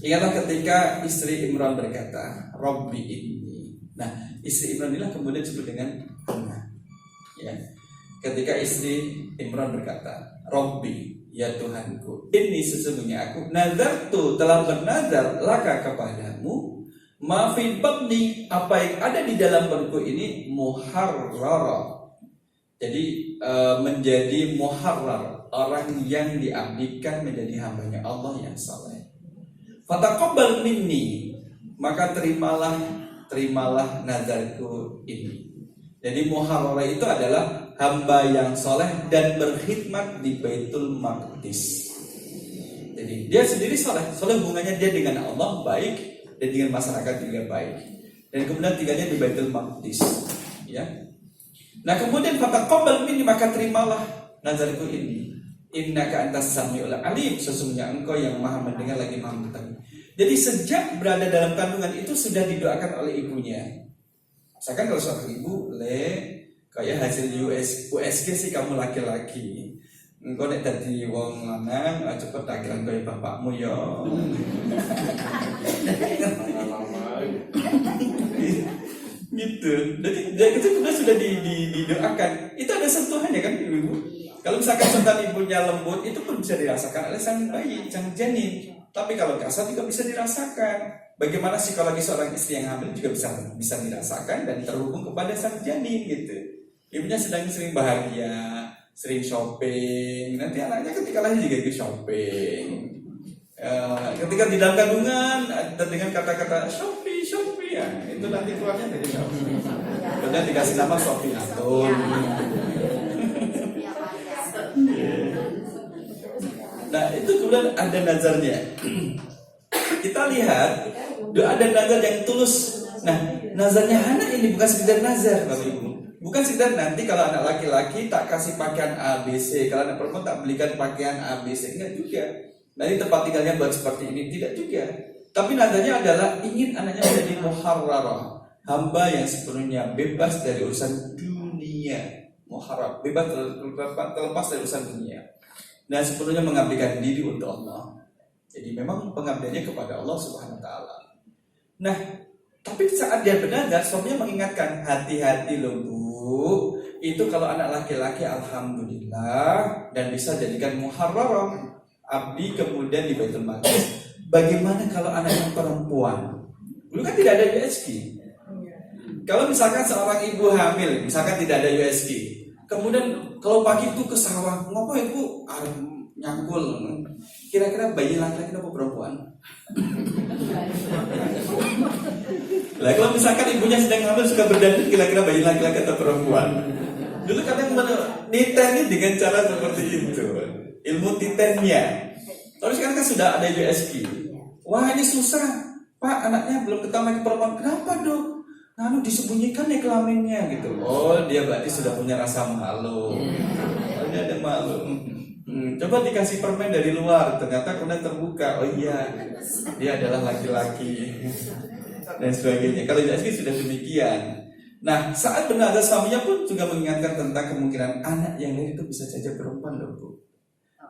Ingatlah ketika istri Imran berkata, Rabbi inni. Nah, istri Imran inilah kemudian disebut dengan Hana. Ya. Ketika istri Imran berkata, Rabbi, ya Tuhanku, ini sesungguhnya aku nazartu telah bernazar laka kepadamu, ma fi batni, apa yang ada di dalam perutku ini muharrara. Jadi menjadi muharrar, orang yang diabdikan menjadi hambanya Allah yang saleh. Fataqabbal minni, maka terimalah nazarku ini. Jadi muharrara itu adalah hamba yang soleh dan berkhidmat di Baitul Maqdis. Jadi dia sendiri soleh hubungannya dia dengan Allah baik dan dengan masyarakat juga baik. Dan kemudian tinggalnya di Baitul Maqdis. Ya. Nah kemudian fataqabbal minni, maka terimalah nazarku ini. Innaka antas samiul alim, sesungguhnya engkau yang maha mendengar lagi maha mengetahui. Jadi sejak berada dalam kandungan itu sudah didoakan oleh ibunya. Misalkan kalau seorang ibu, kayak hasil USG sih kamu laki-laki. Engkau nek dadi wong lanang, cepet dagelan kaya bapakmu ya. Gitu. Jadi itu sudah didoakan. Itu ada sentuhannya kan ibu. Kalau misalkan sentuhan ibunya lembut, itu pun bisa dirasakan oleh sang bayi, sang janin. Tapi kalau kasar juga bisa dirasakan. Bagaimana psikologi seorang istri yang hamil juga bisa dirasakan dan terhubung kepada sang janin gitu. Ibunya sering bahagia, sering shopping. Nanti anaknya ketika lahir juga ikut shopping. Ketika di dalam kandungan dengan kata-kata Shopee ya, itu nanti keluarnya dari Shopee. Kemudian dikasih nama Shopee Atun. Nah itu kemudian ada nazarnya. Kita lihat ada nazar yang tulus. Nah nazarnya Hana ini bukan sekedar nazar Bapak Ibu. Bukan sekedar nanti kalau anak laki-laki tak kasih pakaian ABC, kalau anak perempuan tak belikan pakaian ABC. Enggak juga. Nanti tempat tinggalnya buat seperti ini. Tidak juga. Tapi nazarnya adalah ingin anaknya menjadi muharrarah, hamba yang sepenuhnya bebas dari urusan dunia. Muharrar, bebas terlepas dari urusan dunia. Dan sepenuhnya mengabdikan diri untuk Allah. Jadi memang pengabdiannya kepada Allah Subhanahu wa taala. Nah, tapi saat dia bernazar, suaminya mengingatkan, hati-hati loh Bu. Itu kalau anak laki-laki alhamdulillah dan bisa jadikan muharrarah, abdi kemudian di Baitul Maqdis. Bagaimana kalau anak yang perempuan? Dulu kan tidak ada USG. Kalau misalkan seorang ibu hamil, misalkan tidak ada USG, kemudian kalau pagi itu ke sawah, ngapain bu? Nyangkul. Kira-kira bayi laki-laki atau perempuan? Lah kalau misalkan ibunya sedang hamil suka berdandan, kira-kira bayi laki-laki atau perempuan? Dulu kadang niteni dengan cara seperti itu, ilmu titennya. Terus sekarang kan sudah ada USG. Wah ini susah, Pak, anaknya belum ketahuan perempuan. Kenapa dok? Lalu disembunyikan ya kelaminnya gitu. Oh dia berarti sudah punya rasa malu. Oh dia ada malu. Coba dikasih permen dari luar, ternyata kemudian terbuka. Oh iya, dia adalah laki-laki dan sebagainya. Kalau USG sudah demikian. Nah, saat benar suaminya pun juga mengingatkan tentang kemungkinan anak yang lain itu bisa saja perempuan loh Bu.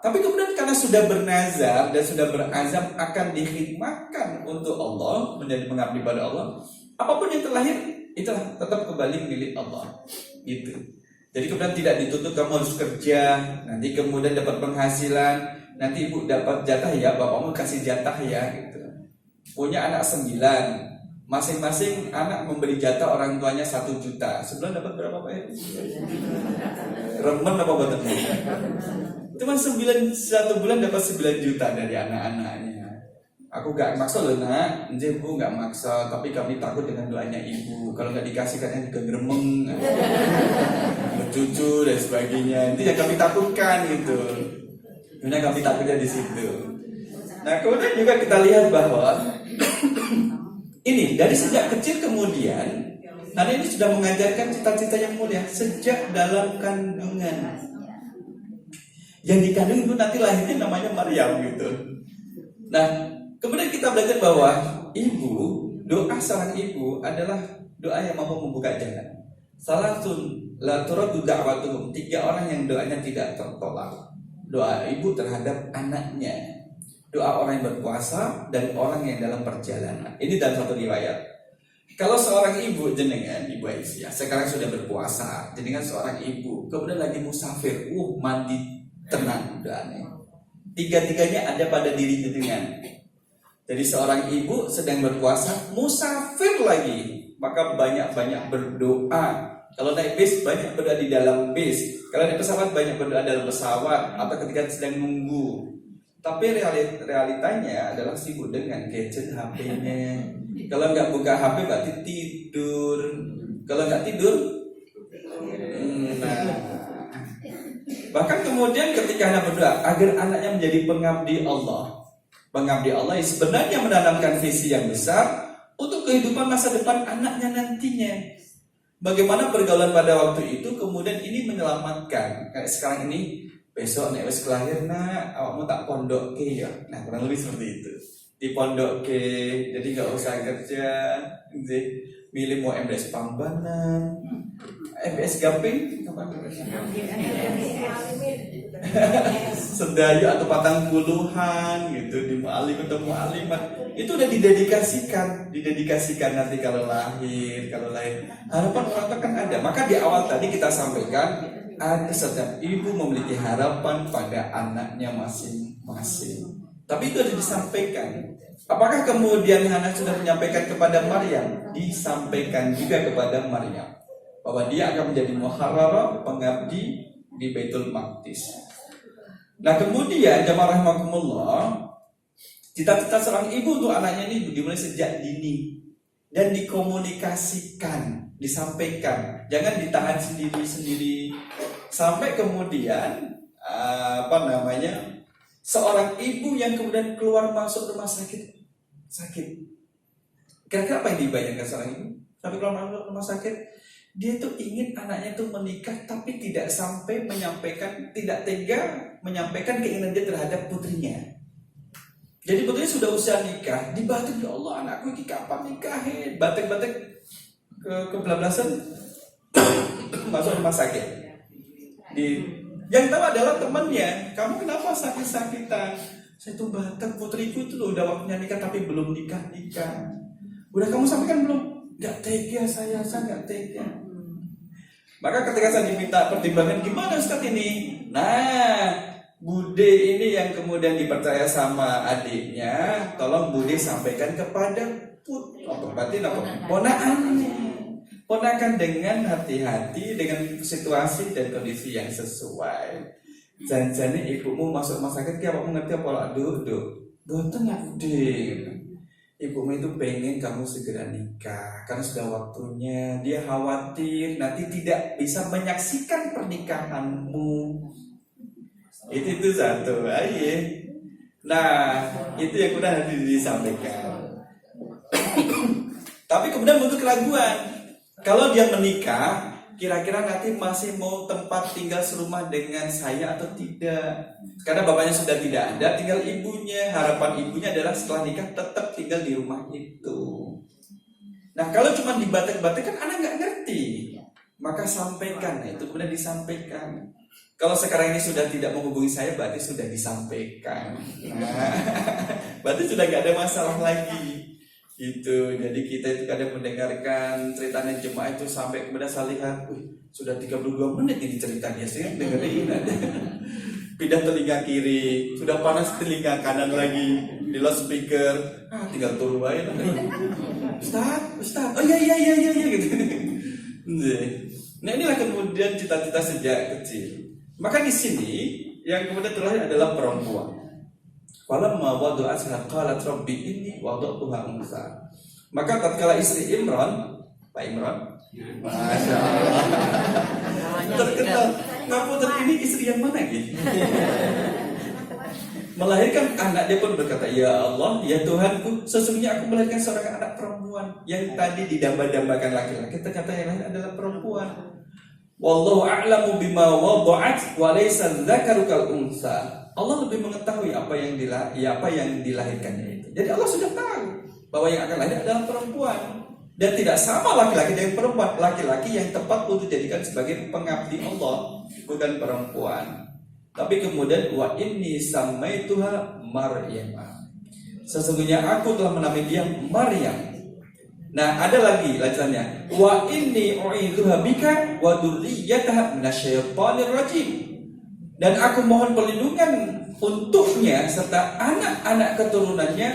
Tapi kemudian karena sudah bernazar dan sudah berazam akan dikhidmatkan untuk Allah, menjadi mengabdi pada Allah, apapun yang terlahir itulah tetap kembali milik Allah. Gitu. Jadi kemudian tidak dituntut kamu harus kerja, nanti kemudian dapat penghasilan, nanti ibu dapat jatah ya, bapakmu kasih jatah ya gitu. Punya anak 9, masing-masing anak memberi jatah orang tuanya 1 juta. Sebulan dapat berapa Pak? Remen apa buatan? Cuma 1 bulan dapat 9 juta dari anak-anaknya. Aku gak maksa loh nak, Bu gak maksa, tapi kami takut dengan doanya ibu. Kalau gak dikasih katanya juga gremeng, bercucu dan sebagainya. Itu yang kami takutkan gitu. Ini kami takutnya di situ. Nah kemudian juga kita lihat bahwa ini dari sejak kecil kemudian Nabi ini sudah mengajarkan cita-cita yang mulia sejak dalam kandungan. Yang dikandung itu nanti lahirnya namanya Maryam gitu. Nah, kemudian kita belajar bahwa doa seorang ibu adalah doa yang mampu membuka jalan. Salatun la turaddu da'watuhum, 3 orang yang doanya tidak tertolak. Doa ibu terhadap anaknya, doa orang yang berpuasa dan orang yang dalam perjalanan. Ini dalam satu riwayat. Kalau seorang ibu jenengan, ibu Aisyah, sekarang sudah berpuasa, jenengan seorang ibu, kemudian lagi musafir, mandi tenang doanya. 3-tiganya ada pada diri jenengan. Jadi seorang ibu sedang berpuasa, musafir lagi, maka banyak-banyak berdoa. Kalau naik bis banyak berdoa di dalam bis. Kalau naik pesawat banyak berdoa dalam pesawat atau ketika sedang nunggu. Tapi realitanya adalah sibuk dengan gadget HP-nya. Kalau nggak buka HP berarti tidur. Kalau nggak tidur, bahkan kemudian ketika anak berdoa agar anaknya menjadi pengabdi Allah. Pengabdi Allah yang sebenarnya menanamkan visi yang besar untuk kehidupan masa depan anaknya nantinya. Bagaimana pergaulan pada waktu itu kemudian ini menyelamatkan. Kayak sekarang ini, besok nek wis kelahir nak, awakmu tak pondok ke ya. Nah, kurang lebih seperti itu. Di pondok ke, jadi nggak usah kerja, milih mau MBS Pambanan, MBS Gaping, Sedayu atau Patang Puluhan gitu, di mu'alim atau mu'alimat. Itu udah didedikasikan nanti kalau lahir. Harapan orang tua kan ada. Maka di awal tadi kita sampaikan, ada setiap ibu memiliki harapan pada anaknya masing-masing. Tapi itu sudah disampaikan. Apakah kemudian Hana sudah menyampaikan kepada Maryam? Disampaikan juga kepada Maryam bahwa dia akan menjadi muharrarah, pengabdi di Baitul Maqdis. Nah kemudian jamaah rahimakumullah, cita-cita seorang ibu untuk anaknya ini dimulai sejak dini dan dikomunikasikan, disampaikan, jangan ditahan sendiri-sendiri sampai kemudian seorang ibu yang kemudian keluar masuk rumah sakit. Kira-kira apa yang dibayangkan seorang ibu sampai keluar masuk rumah sakit? Dia tuh ingin anaknya tuh menikah tapi tidak sampai tidak tega menyampaikan keinginan dia terhadap putrinya. Jadi putrinya sudah usia nikah, dibatin, ya Allah anakku ini kapan nikah? Batik-batik kebelablasan masuk rumah sakit. Yang tahu adalah temannya, kamu kenapa sakit-sakitan? Saya tuh batak, putriku itu loh udah waktunya nikah tapi belum nikah. Udah kamu sampaikan belum? Gak tega saya gak tega. Maka ketika saya diminta pertimbangan gimana Ustaz ini? Nah, Bude ini yang kemudian dipercaya sama adiknya, tolong Bude sampaikan kepada ponaannya. Ponakan dengan hati-hati, dengan situasi dan kondisi yang sesuai. Janjane ibumu masuk rumah sakit, kayak kamu ngerti apa? Duduk. Boten Abdin. Ibumu itu pengen kamu segera nikah karena sudah waktunya. Dia khawatir nanti tidak bisa menyaksikan pernikahanmu. Itu satu. Ayo. Nah, itu yang udah disampaikan. Tapi kemudian muncul keraguan. Kalau dia menikah, kira-kira nanti masih mau tempat tinggal serumah dengan saya atau tidak? Karena bapaknya sudah tidak ada, tinggal ibunya. Harapan ibunya adalah setelah nikah tetap tinggal di rumah itu. Nah, kalau cuma dibatek-batek kan anak nggak ngerti. Maka sampaikan. Nah, itu kemudian disampaikan. Kalau sekarang ini sudah tidak menghubungi saya, berarti sudah disampaikan. Nah, berarti sudah nggak ada masalah lagi. Gitu. Jadi kita itu kadang mendengarkan ceritanya jemaah itu sampai kepada Salihah, sudah 32 menit ini ceritanya, saya dengerin aja. Pindah telinga kiri, sudah panas telinga kanan lagi, di loudspeaker, tinggal turun aja. Ustaz, oh iya gitu. Nah, inilah kemudian cita-cita sejak kecil. Maka di sini yang kemudian terlahir adalah perempuan. Falamma wada'atha qalat rabbi inni wada'tuha unsa. Maka tatkala istri Imran, Pak Imran, Masya Allah, terkenal. Kamu ini istri yang mana gitu? Melahirkan anak, dia pun berkata, ya Allah, ya Tuhanku, sesungguhnya aku melahirkan seorang anak perempuan. Yang tadi didamba-dambakan laki-laki, ternyata yang lain adalah perempuan. Wallahu a'lamu bima wada'at wa laysa dzakaru kal unsa. Allah lebih mengetahui apa yang dilahirkannya itu. Jadi Allah sudah tahu bahwa yang akan lahir adalah perempuan. Dan tidak sama laki-laki dengan perempuan. Laki-laki yang tepat untuk dijadikan sebagai pengabdi Allah, bukan perempuan. Tapi kemudian wa inni samaituha Maryam. Sesungguhnya aku telah menamai dia Maryam. Nah, ada lagi lanjutannya. Wa inni u'idzuha bika wa dzurriyyataha minasyaitonir rajim. Dan aku mohon perlindungan untuknya serta anak-anak keturunannya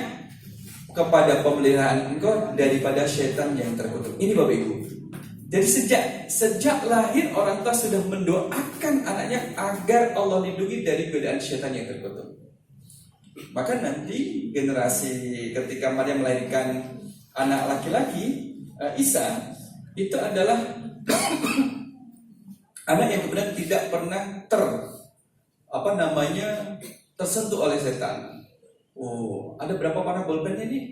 kepada pemeliharaan engkau daripada syaitan yang terkutuk. Ini Bapak Ibu. Jadi sejak lahir orang tua sudah mendoakan anaknya agar Allah lindungi dari godaan syaitan yang terkutuk. Maka nanti generasi ketika Maryam melahirkan anak laki-laki, Isa, itu adalah anak yang kemudian tidak pernah tersentuh oleh setan. Oh, ada berapa warna bolpennya nih?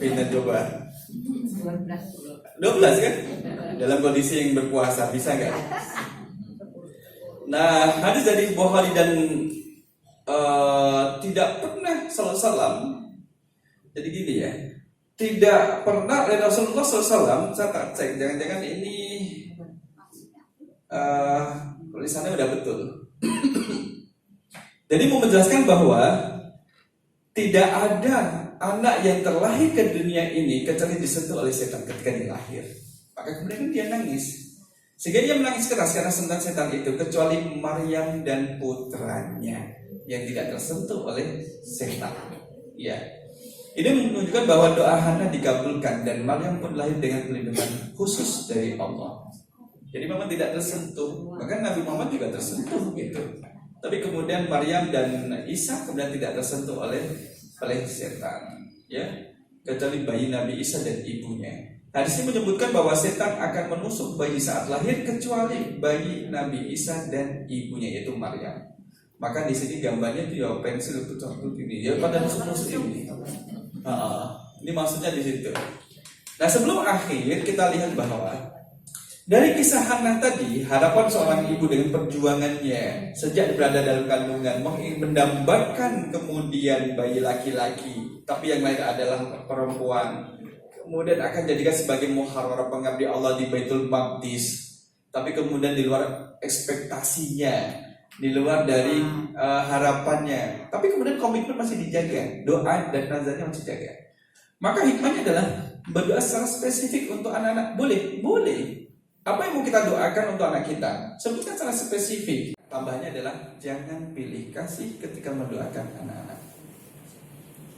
Pindah coba. 12 kan? Dalam kondisi yang berpuasa bisa nggak? Nah, hadis dari Bukhari dan tidak pernah salam. Jadi gini ya, tidak pernah Rasulullah SAW. Saya tak cek, jangan-jangan ini tulisannya udah betul. Jadi mau menjelaskan bahwa tidak ada anak yang terlahir ke dunia ini kecuali disentuh oleh setan ketika dia lahir. Maka kemudian dia nangis. Sehingga dia menangis keras karena sentuhan setan itu, kecuali Maryam dan putranya yang tidak tersentuh oleh setan. Ya. Ini menunjukkan bahwa doa Hana dikabulkan dan Maryam pun lahir dengan perlindungan khusus dari Allah. Jadi memang tidak tersentuh. Bahkan Nabi Muhammad juga tersentuh gitu. Tapi kemudian Maryam dan Isa kemudian tidak tersentuh oleh setan, ya, kecuali bayi Nabi Isa dan ibunya. Hadis ini menyebutkan bahwa setan akan menusuk bayi saat lahir kecuali bayi Nabi Isa dan ibunya yaitu Maryam. Maka di sini gambarnya itu ya pensil tutup ini, ya pada nusuk ini. Ini maksudnya di situ. Nah, sebelum akhir kita lihat bahwa dari kisah Hana tadi, harapan seorang ibu dengan perjuangannya sejak berada dalam kandungan mendambakan kemudian bayi laki-laki, tapi yang lain adalah perempuan. Kemudian akan jadikan sebagai muharrar pengabdi Allah di Baitul Maqdis. Tapi kemudian di luar ekspektasinya, di luar dari harapannya. Tapi kemudian komitmen masih dijaga, doa dan nazarnya masih dijaga. Maka hikmahnya adalah berdoa secara spesifik untuk anak-anak. Boleh. Apa yang mau kita doakan untuk anak kita? Sebutkan secara spesifik. Tambahnya adalah jangan pilih kasih ketika mendoakan anak-anak.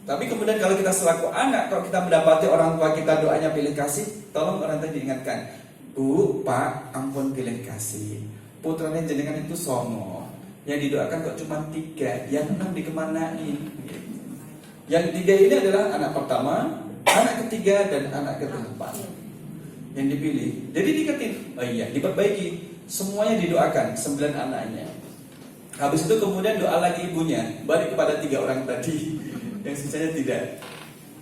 Tapi kemudian kalau kita selaku anak, kalau kita mendapati orang tua kita doanya pilih kasih, tolong orang tua diingatkan, Bu, Pak, ampun pilih kasih. Putranya jenengan itu songo. Yang didoakan kok cuma 3, yang 6 dikemanain. Yang 3 ini adalah anak pertama, anak ketiga, dan anak keempat yang dipilih. Jadi diingetin, oh iya, diperbaiki. Semuanya didoakan, 9 anaknya. Habis itu kemudian doa lagi ibunya, balik kepada 3 orang tadi. Yang sisanya tidak.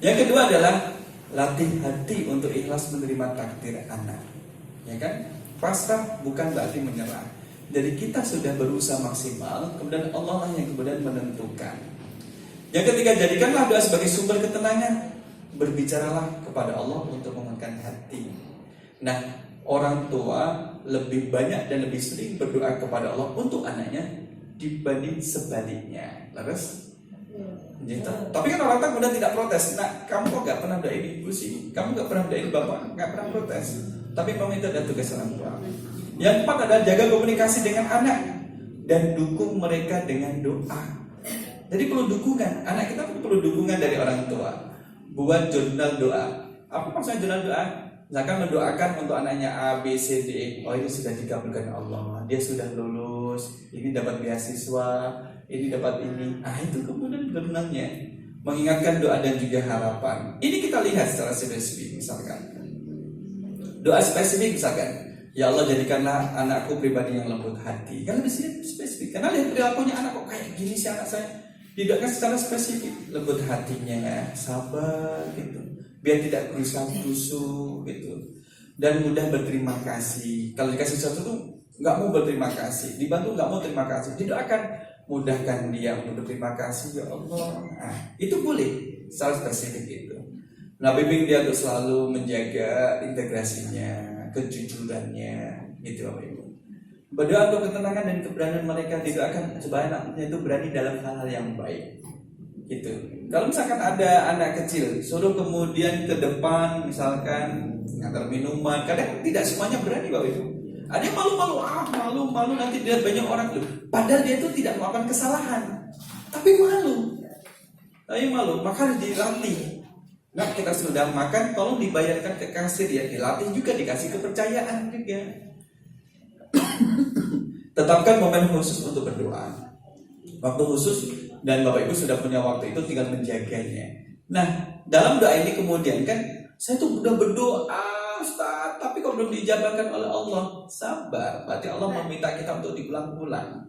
Yang kedua adalah latih hati untuk ikhlas menerima takdir anak. Ya kan? Pasrah bukan berarti menyerah. Jadi kita sudah berusaha maksimal, kemudian Allah lah yang kemudian menentukan. Yang ketiga, jadikanlah doa sebagai sumber ketenangan. Berbicaralah kepada Allah untuk menguatkan hati. Nah, orang tua lebih banyak dan lebih sering berdoa kepada Allah untuk anaknya dibanding sebaliknya. Laras? Gitu. Tapi kan orang tua kemudian tidak protes. Nah, kamu kok gak pernah doain ibu sih? Kamu gak pernah doain bapak? Gak pernah protes. Tapi memang itu adalah tugas orang tua. Yang keempat adalah jaga komunikasi dengan anak dan dukung mereka dengan doa. Jadi perlu dukungan. Anak kita perlu dukungan dari orang tua. Buat jurnal doa. Apa maksudnya jurnal doa? Misalkan mendoakan untuk anaknya A, B, C, D, E. Oh, ini sudah dikabulkan Allah. Dia sudah lulus. Ini dapat beasiswa. Ini dapat ini. Itu kemudian jurnalnya. Mengingatkan doa dan juga harapan. Ini kita lihat secara spesifik misalkan. Doa spesifik misalkan, ya Allah jadikanlah anakku pribadi yang lembut hati. Kan lebih spesifik. Karena lihat perilakunya anak kok kayak gini sih anak saya. Didoakan secara spesifik, lembut hatinya, sabar gitu. Biar tidak gerusa-gerusu gitu. Dan mudah berterima kasih. Kalau dikasih sesuatu tuh nggak mau berterima kasih, dibantu nggak mau terima kasih. Didoakan mudahkan dia untuk berterima kasih ya Allah. Itu boleh secara spesifik itu. Nah, bimbing dia untuk selalu menjaga integrasinya, kejujurannya, gitu Bapak Ibu. Berdoa untuk ketenangan dan keberanian mereka, didoakan supaya anaknya itu berani dalam hal-hal yang baik. Gitu. Kalau misalkan ada anak kecil, suruh kemudian ke depan, misalkan ngantar minuman, kadang tidak semuanya berani Bapak Ibu. Ada yang malu nanti dilihat banyak orang tuh. Padahal dia itu tidak melakukan kesalahan, tapi malu, maka harus dilatih. Nah, kita sudah makan, tolong dibayarkan ke kasir ya, dilatih juga, dikasih kepercayaan juga. Tetapkan momen khusus untuk berdoa. Waktu khusus dan Bapak Ibu sudah punya waktu itu, tinggal menjaganya. Nah, dalam doa ini kemudian kan, saya tuh udah berdoa, Ustaz, tapi kok belum diijabahkan oleh Allah. Sabar, berarti Allah meminta kita untuk diulang-ulang.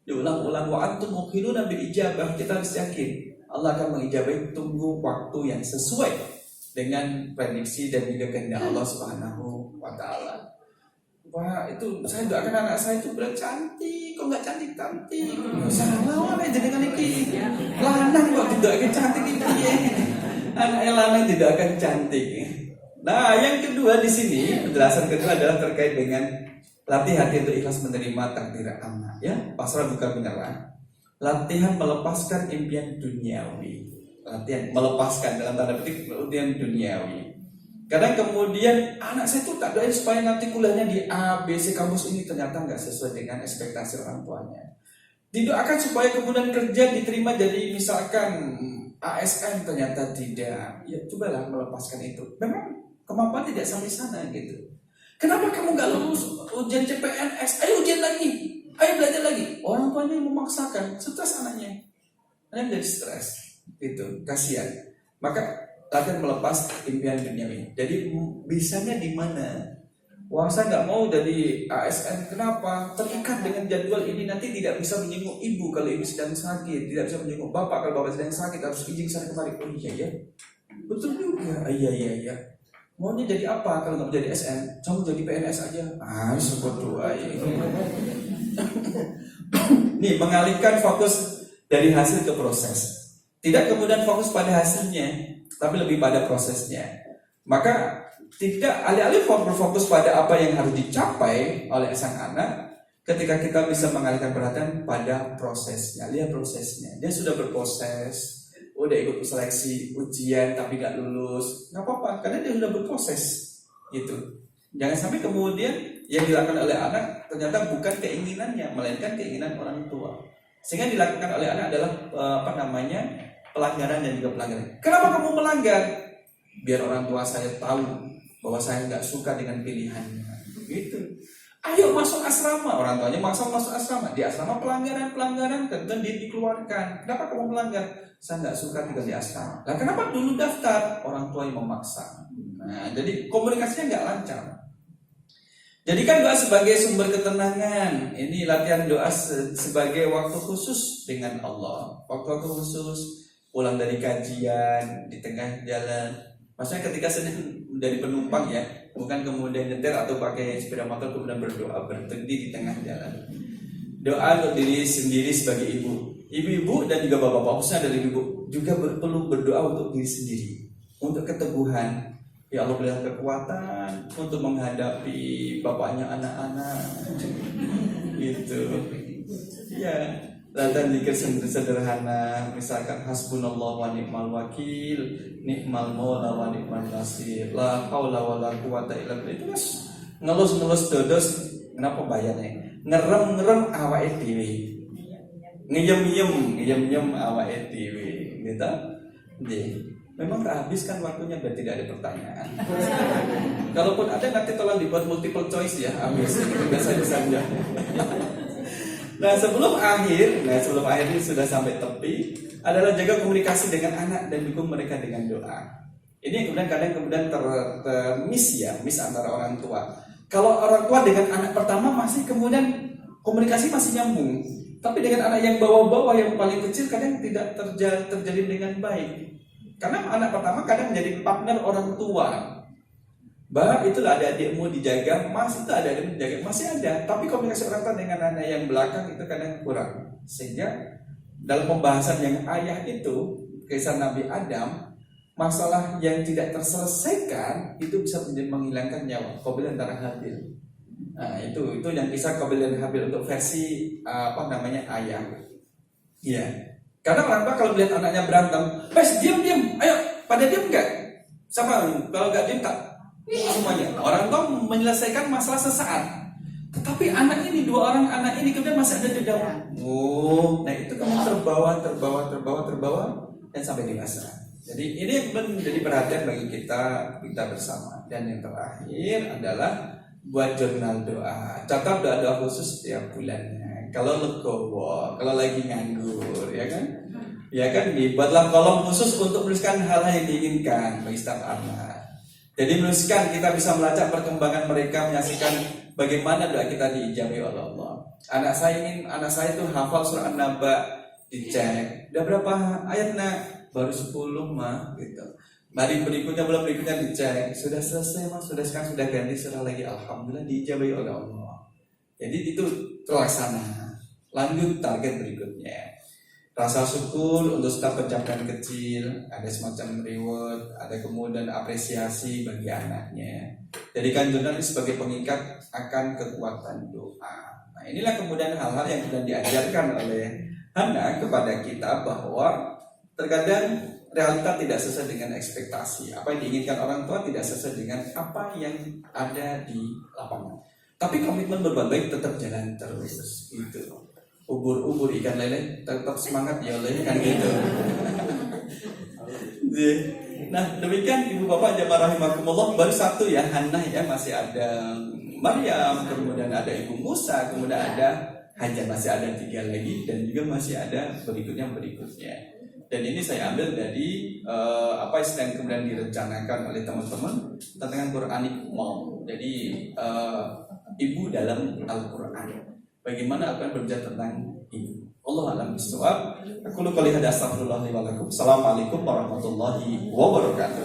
Diulang-ulang, wa antum muqinuna bil ijabah, kita harus yakin Allah akan mengijabahi, tunggu waktu yang sesuai dengan prediksi dan juga kehendak Allah Subhanahu wa taala. Wah, itu saya doakan anak saya itu berat cantik, kok nggak cantik-cantik. Salah wae jenengan iki. Lanang kok didoakan cantik iki ya. Anak yang lanang didoakan cantik. Nah, yang kedua di sini, penjelasan kedua adalah terkait dengan latih hati untuk ikhlas menerima takdir anak ya. Pasrah bukan menyerah. Latihan melepaskan impian duniawi. Latihan melepaskan dalam tanda petik impian duniawi. Kadang kemudian anak saya tuh tak doain supaya nanti kuliahnya di A, B, C kampus ini, ternyata nggak sesuai dengan ekspektasi orang tuanya. Didoakan supaya kemudian kerja diterima jadi misalkan ASN, ternyata tidak. Ya cobalah melepaskan itu. Memang kemampuan tidak sampai sana gitu. Kenapa kamu nggak lulus ujian CPNS? Ayo ujian lagi. Ayo belajar lagi. Orang tuanya yang memaksakan, stres anaknya. Anaknya jadi stres, gitu, kasihan. Maka latihan melepas impian duniawi. Jadi bisanya di mana? Wah, saya nggak mau jadi ASN. Kenapa? Terikat dengan jadwal ini, nanti tidak bisa menyinggung ibu kalau ibu sedang sakit, tidak bisa menyinggung bapak kalau bapak sedang sakit, harus izin sana kemari. Oh iya ya, betul juga. Iya. Maunya jadi apa kalau nggak mau jadi ASN? Kamu jadi PNS aja. Sebut doa ya. Nih, mengalihkan fokus dari hasil ke proses. Tidak kemudian fokus pada hasilnya, tapi lebih pada prosesnya. Maka tidak alih-alih berfokus pada apa yang harus dicapai oleh sang anak, ketika kita bisa mengalihkan perhatian pada prosesnya. Lihat prosesnya. Dia sudah berproses, udah ikut seleksi ujian tapi gak lulus, gak apa-apa, karena dia sudah berproses gitu. Jangan sampai kemudian yang dilakukan oleh anak ternyata bukan keinginannya, melainkan keinginan orang tua. Sehingga dilakukan oleh anak adalah pelanggaran dan juga pelanggaran. Kenapa kamu melanggar? Biar orang tua saya tahu bahwa saya nggak suka dengan pilihannya. Gitu. Ayo masuk asrama, orang tuanya maksa masuk asrama. Di asrama pelanggaran tentu dikeluarkan. Kenapa kamu melanggar? Saya nggak suka tinggal di asrama. Nah, kenapa dulu daftar? Orang tua yang memaksa. Nah, jadi komunikasinya nggak lancar. Jadikan doa sebagai sumber ketenangan. Ini latihan doa sebagai waktu khusus dengan Allah. Waktu khusus, pulang dari kajian, di tengah jalan. Maksudnya ketika sedang dari penumpang ya, bukan kemudian nyetir atau pakai sepeda motor kemudian berdoa berhenti di tengah jalan. Doa untuk diri sendiri sebagai ibu-ibu dan juga bapak-bapak, khususnya dari ibu juga perlu berdoa untuk diri sendiri, untuk keteguhan. Ya Allah berikan kekuatan untuk menghadapi bapaknya anak-anak, gitu. Ya, latihan zikir sederhana, misalkan hasbunallah wa ni'mal wakil, ni'mal maula wa ni'mal nasir, la haula wala quwata illa billah. Itu mas ngelus dodos, kenapa bayarnya? Ngerem awake dhewe. Ngeyem awake dhewe, gitu. Nggih. Memang tak habis kan waktunya dan tidak ada pertanyaan. Kalaupun ada nanti tolong dibuat multiple choice ya, habis biasa saja. Nah sebelum akhir ini sudah sampai tepi adalah jaga komunikasi dengan anak dan dukung mereka dengan doa. Ini yang kemudian miss antara orang tua. Kalau orang tua dengan anak pertama masih kemudian komunikasi masih nyambung, tapi dengan anak yang bawah-bawah yang paling kecil kadang tidak terjalin dengan baik. Karena anak pertama kadang menjadi partner orang tua. Bahwa itulah ada adikmu dijaga, masih tak ada adikmu dijaga, masih ada. Tapi komunikasi orang tua dengan anak yang belakang itu kadang kurang. Sehingga dalam pembahasan yang ayah itu, kisah Nabi Adam, masalah yang tidak terselesaikan itu bisa menghilangkan nyawa. Qabil antara Habil. Nah itu yang kisah Qabil dan Habil untuk versi ayah. Iya. Karena orang tua kalau melihat anaknya berantem, diam, ayo, pada diam enggak? Sama, kalau enggak diam tak? Semuanya. Orang tua menyelesaikan masalah sesaat. Tetapi anak ini, dua orang anak ini kemudian masih ada di dalam. Nah itu kamu terbawa dan sampai dewasa. Jadi ini yang menjadi perhatian bagi kita bersama. Dan yang terakhir adalah buat jurnal doa. Catat doa khusus setiap bulannya. Kalau legowo, kalau lagi nganggur, ya kan, dibuatlah kolom khusus untuk menuliskan hal-hal yang diinginkan bagi setiap anak. Jadi menuliskan, kita bisa melacak perkembangan mereka, menyaksikan bagaimana doa kita diijabahi oleh Allah. Anak saya itu hafal surah An-Naba, dicek, udah berapa ayat nak? Baru 10 mah, gitu. Mari bulan berikutnya dicek, sudah selesai mah, sekarang sudah ganti surah lagi, alhamdulillah diijabahi oleh Allah. Jadi itu terlaksana. Lanjut target berikutnya. Rasa syukur untuk setiap pencapaian kecil, ada semacam reward, ada kemudian apresiasi bagi anaknya. Jadikan jurnal sebagai pengikat akan kekuatan doa. Nah inilah kemudian hal-hal yang sudah diajarkan oleh anak kepada kita bahwa terkadang realita tidak sesuai dengan ekspektasi. Apa yang diinginkan orang tua tidak sesuai dengan apa yang ada di lapangan. Tapi komitmen berbuat baik tetap jalan terus, gitu. Ubur-ubur ikan lele tetap semangat ya lele kan gitu. Nah demikian ibu bapak jamaah rahimakumullah, baru satu ya Hannah ya, masih ada Maryam, kemudian ada ibu Musa, kemudian ada Hajar, masih ada 3 lagi dan juga masih ada berikutnya. Dan ini saya ambil dari apa yang kemudian direncanakan oleh teman-teman tentang Quranic Mom. Jadi ibu dalam Al-Quran. Bagaimana akan berbicara tentang ibu. Allah a'lam bishawab. Aku qouli hadza astaghfirullah li wa lakum. Assalamualaikum warahmatullahi wabarakatuh.